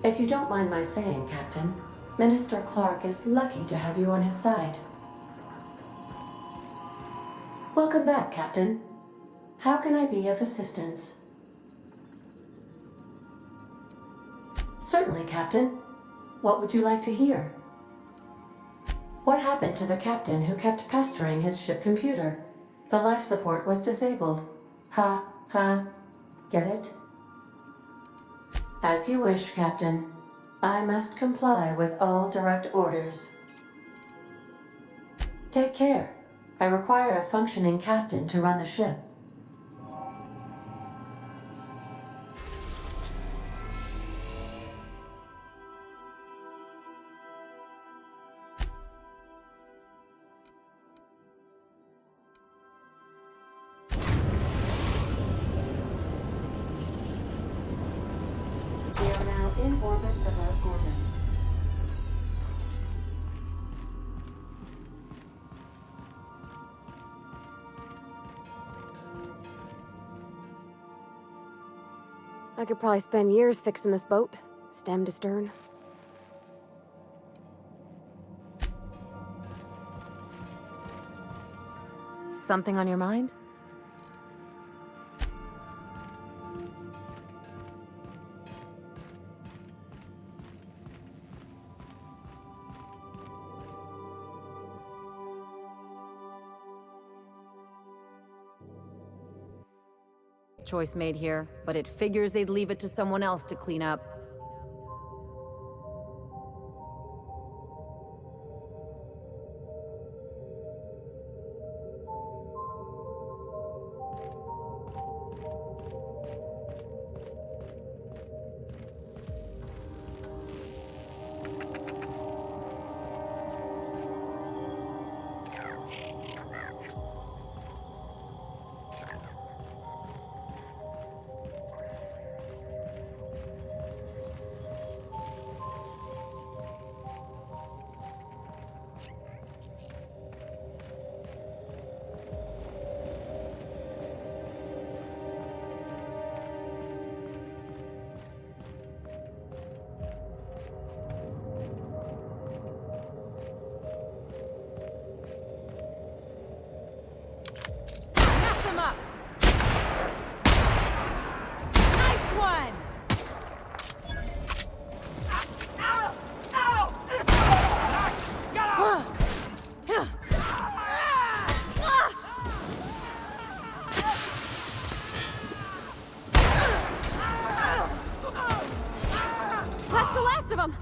If you don't mind my saying, Captain, Minister Clark is lucky to have you on his side. Welcome back, Captain. How can I be of assistance? Certainly, Captain. What would you like to hear? What happened to the captain who kept pestering his ship computer? The life support was disabled. Ha, ha. Get it? As you wish, Captain. I must comply with all direct orders. Take care. I require a functioning captain to run the ship. We are now in orbit above Gorgon. I could probably spend years fixing this boat, stem to stern. Something on your mind? Choice made here, but it figures they'd leave it to someone else to clean up. That's the last of them!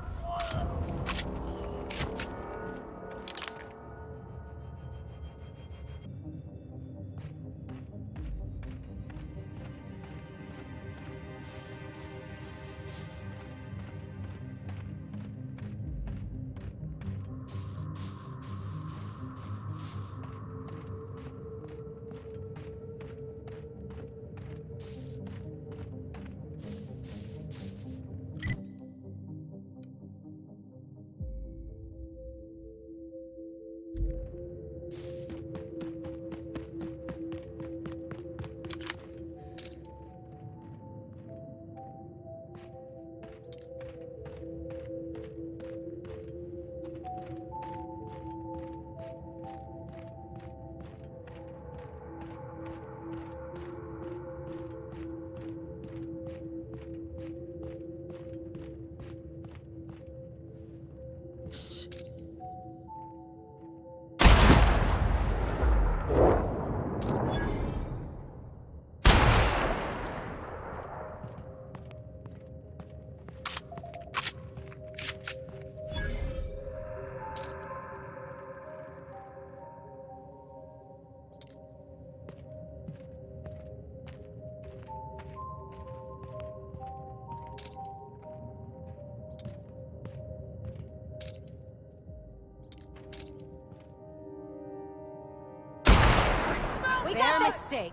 Their mistake.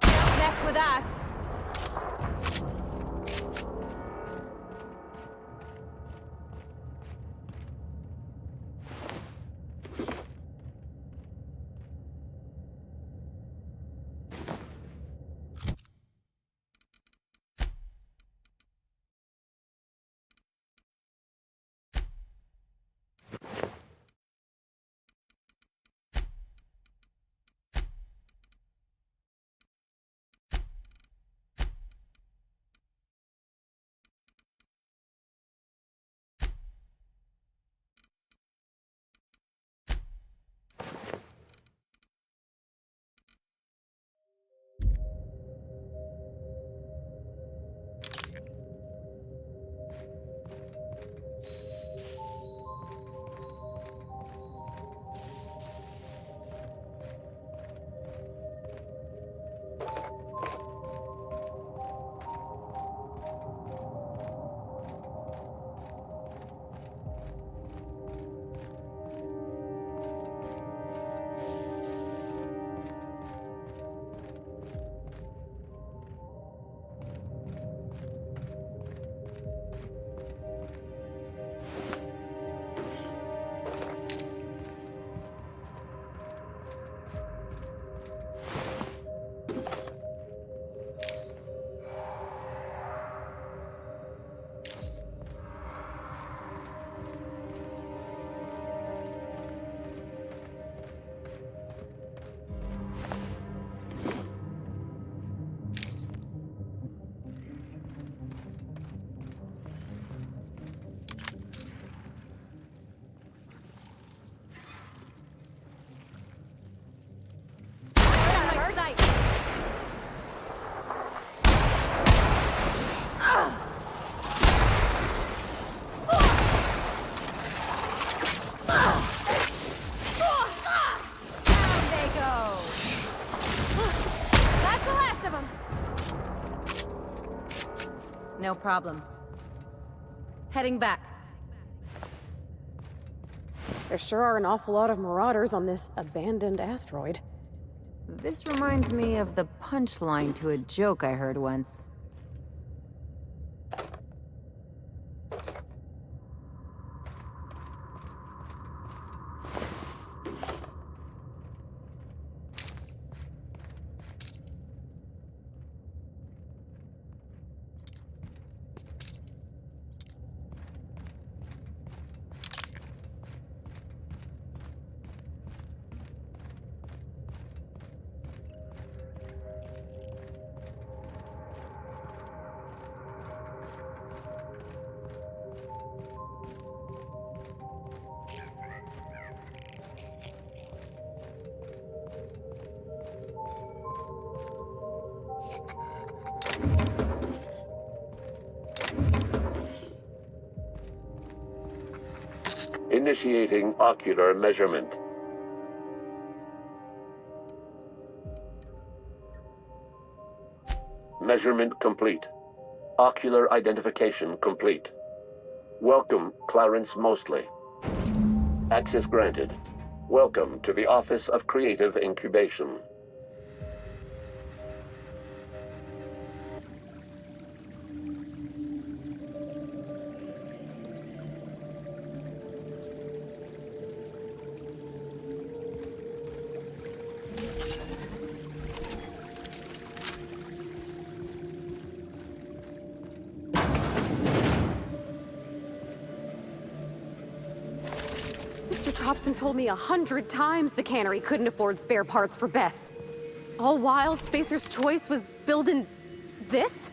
Don't mess with us. problem. Heading back. There sure are an awful lot of marauders on this abandoned asteroid. This reminds me of the punchline to a joke I heard once. Initiating ocular measurement. Measurement complete. Ocular identification complete. Welcome, Clarence Mostly. Access granted. Welcome to the Office of Creative Incubation. Thompson told me 100 times the cannery couldn't afford spare parts for Bess. All while Spacer's choice was building this?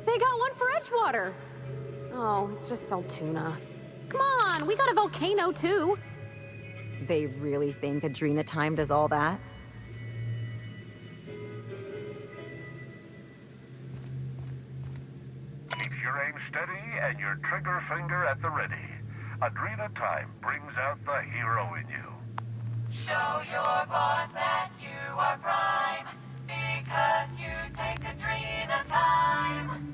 They got one for Edgewater. Oh, it's just Saltuna. Come on, we got a volcano too. They really think Adrena Time does all that? Keep your aim steady and your trigger finger at the ready. Adrena Time brings out the hero in you. Show your boss that you are prime, because you take Adrena Time.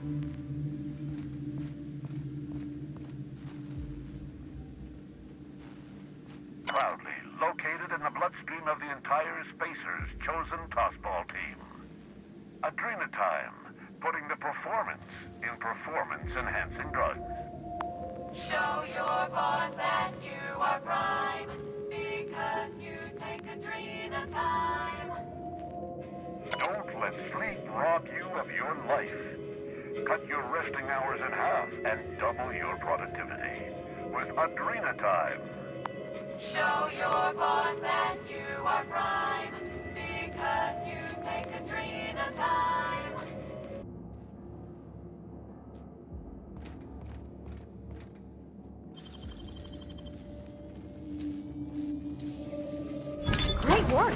Proudly located in the bloodstream of the entire Spacers' chosen tossball team. Adrena Time, putting the performance in performance-enhancing drugs. Show your boss that you are prime, because you take Adrena Time. Don't let sleep rob you of your life. Cut your resting hours in half and double your productivity with Adrena Time. Show your boss that you are prime, because you take Adrena Time. work.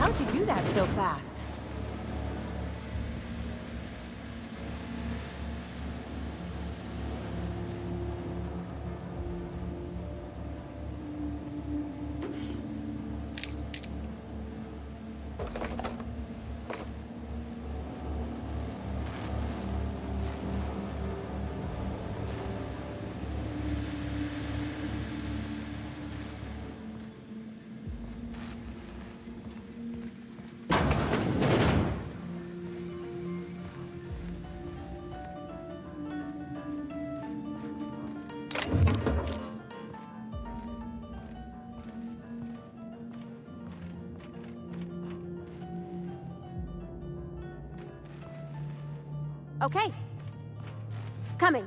How'd you do that so fast? Okay. Coming.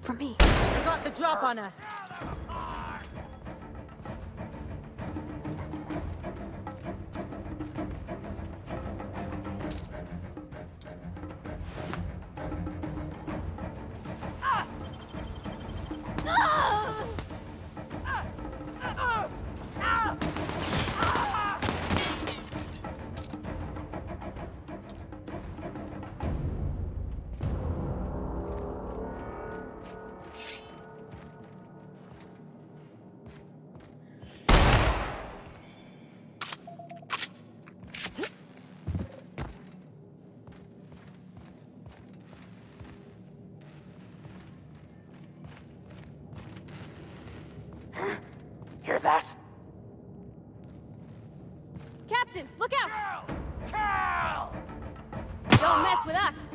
for me. They got the drop on us. Hear that? Captain, look out! Cal! Don't mess with us!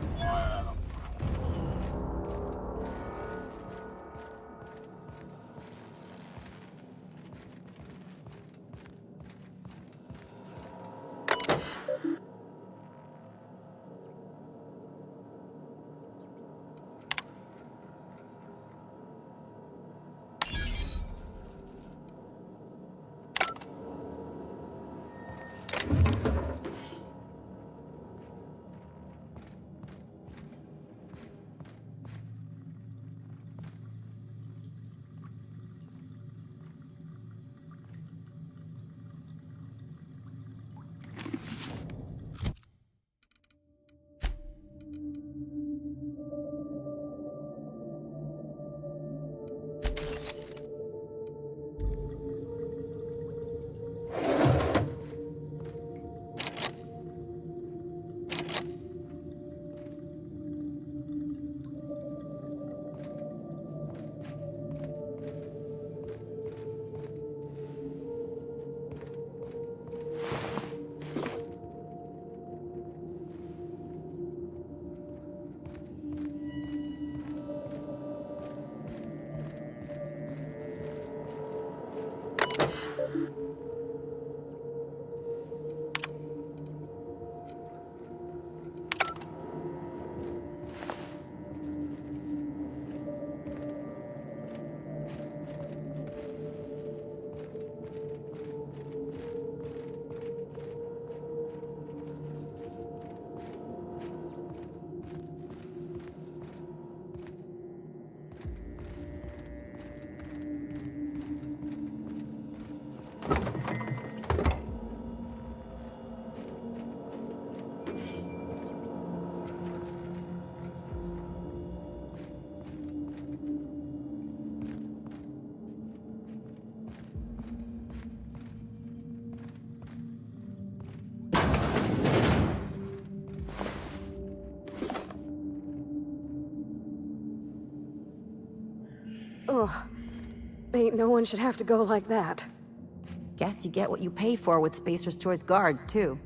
Ugh. Ain't no one should have to go like that. Guess you get what you pay for with Spacer's Choice guards, too.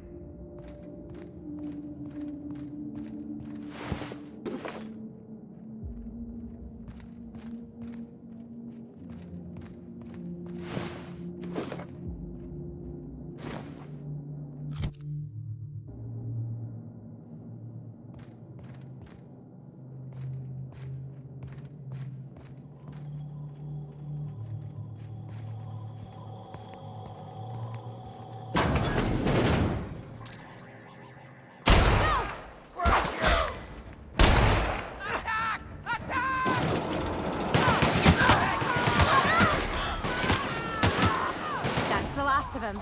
That's the last of him.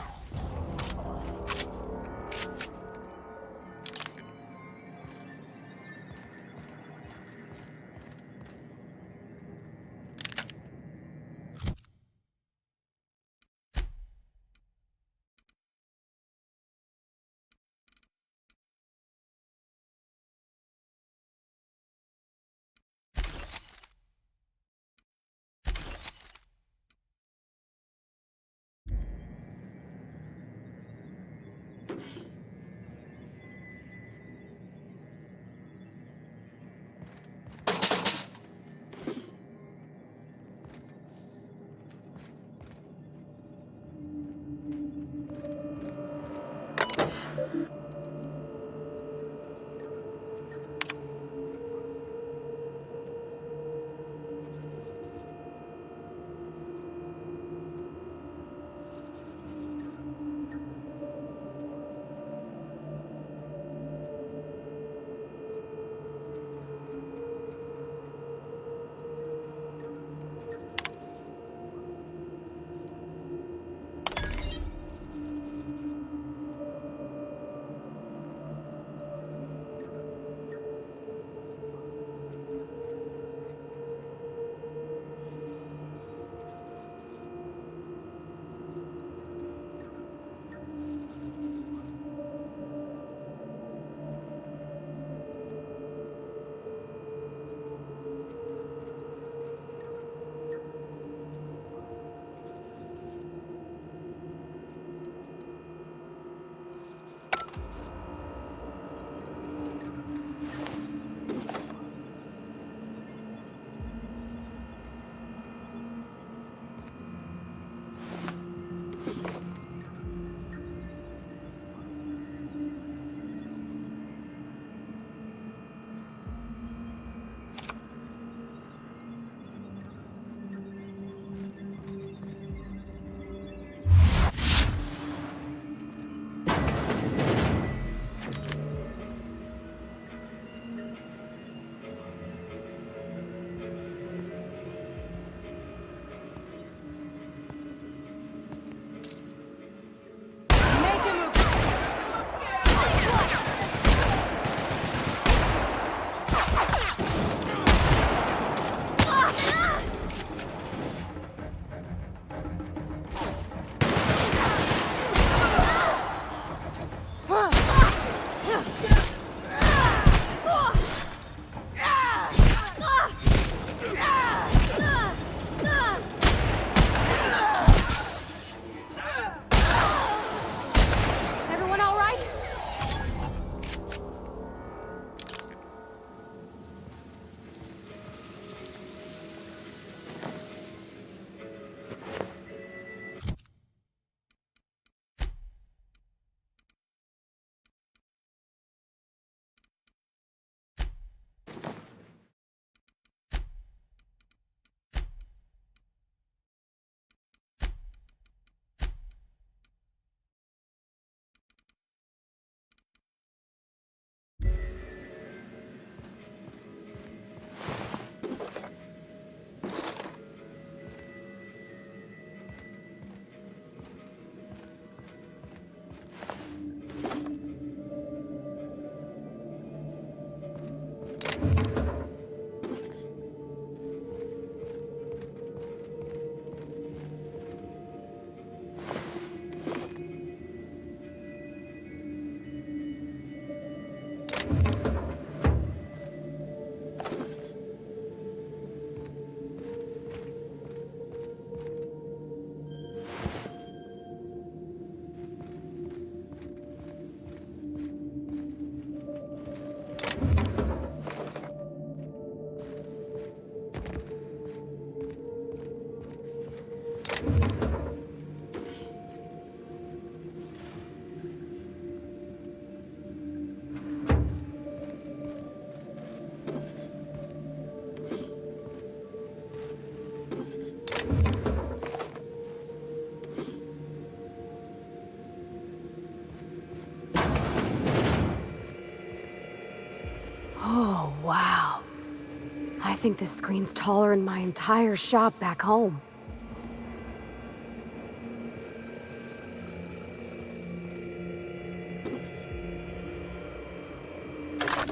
think this screen's taller than my entire shop back home.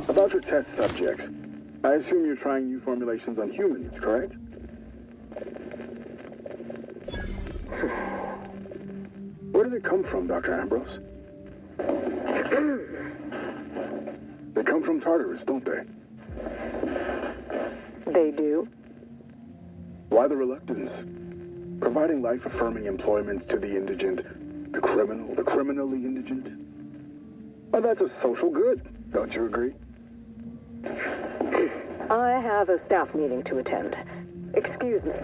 About your test subjects, I assume you're trying new formulations on humans, correct? Where do they come from, Dr. Ambrose? They come from Tartarus, don't they? They do? Why the reluctance? Providing life-affirming employment to the indigent, the criminally indigent? Well, that's a social good, don't you agree? I have a staff meeting to attend. Excuse me.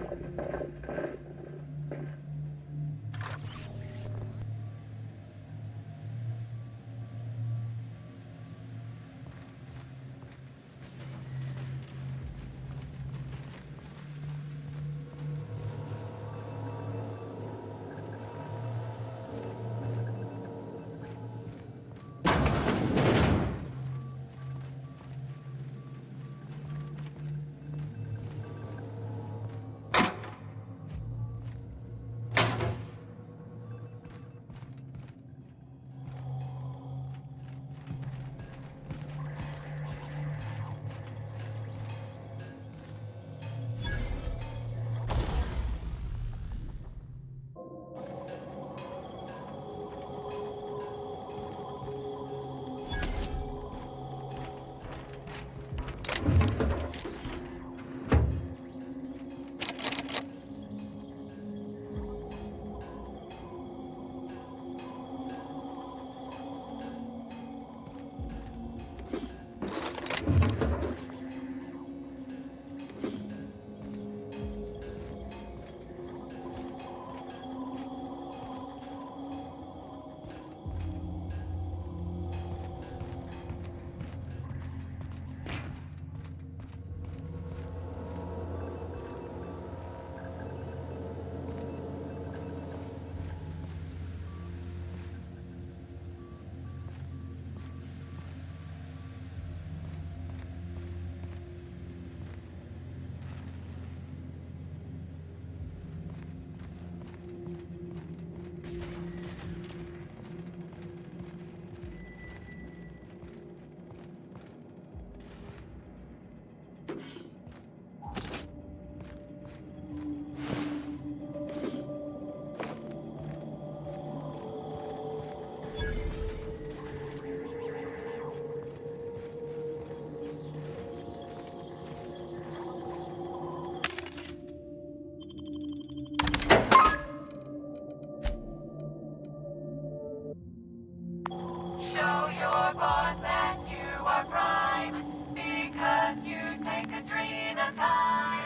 Show your boss that you are prime, because you take a dream at a time.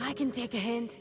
I can take a hint.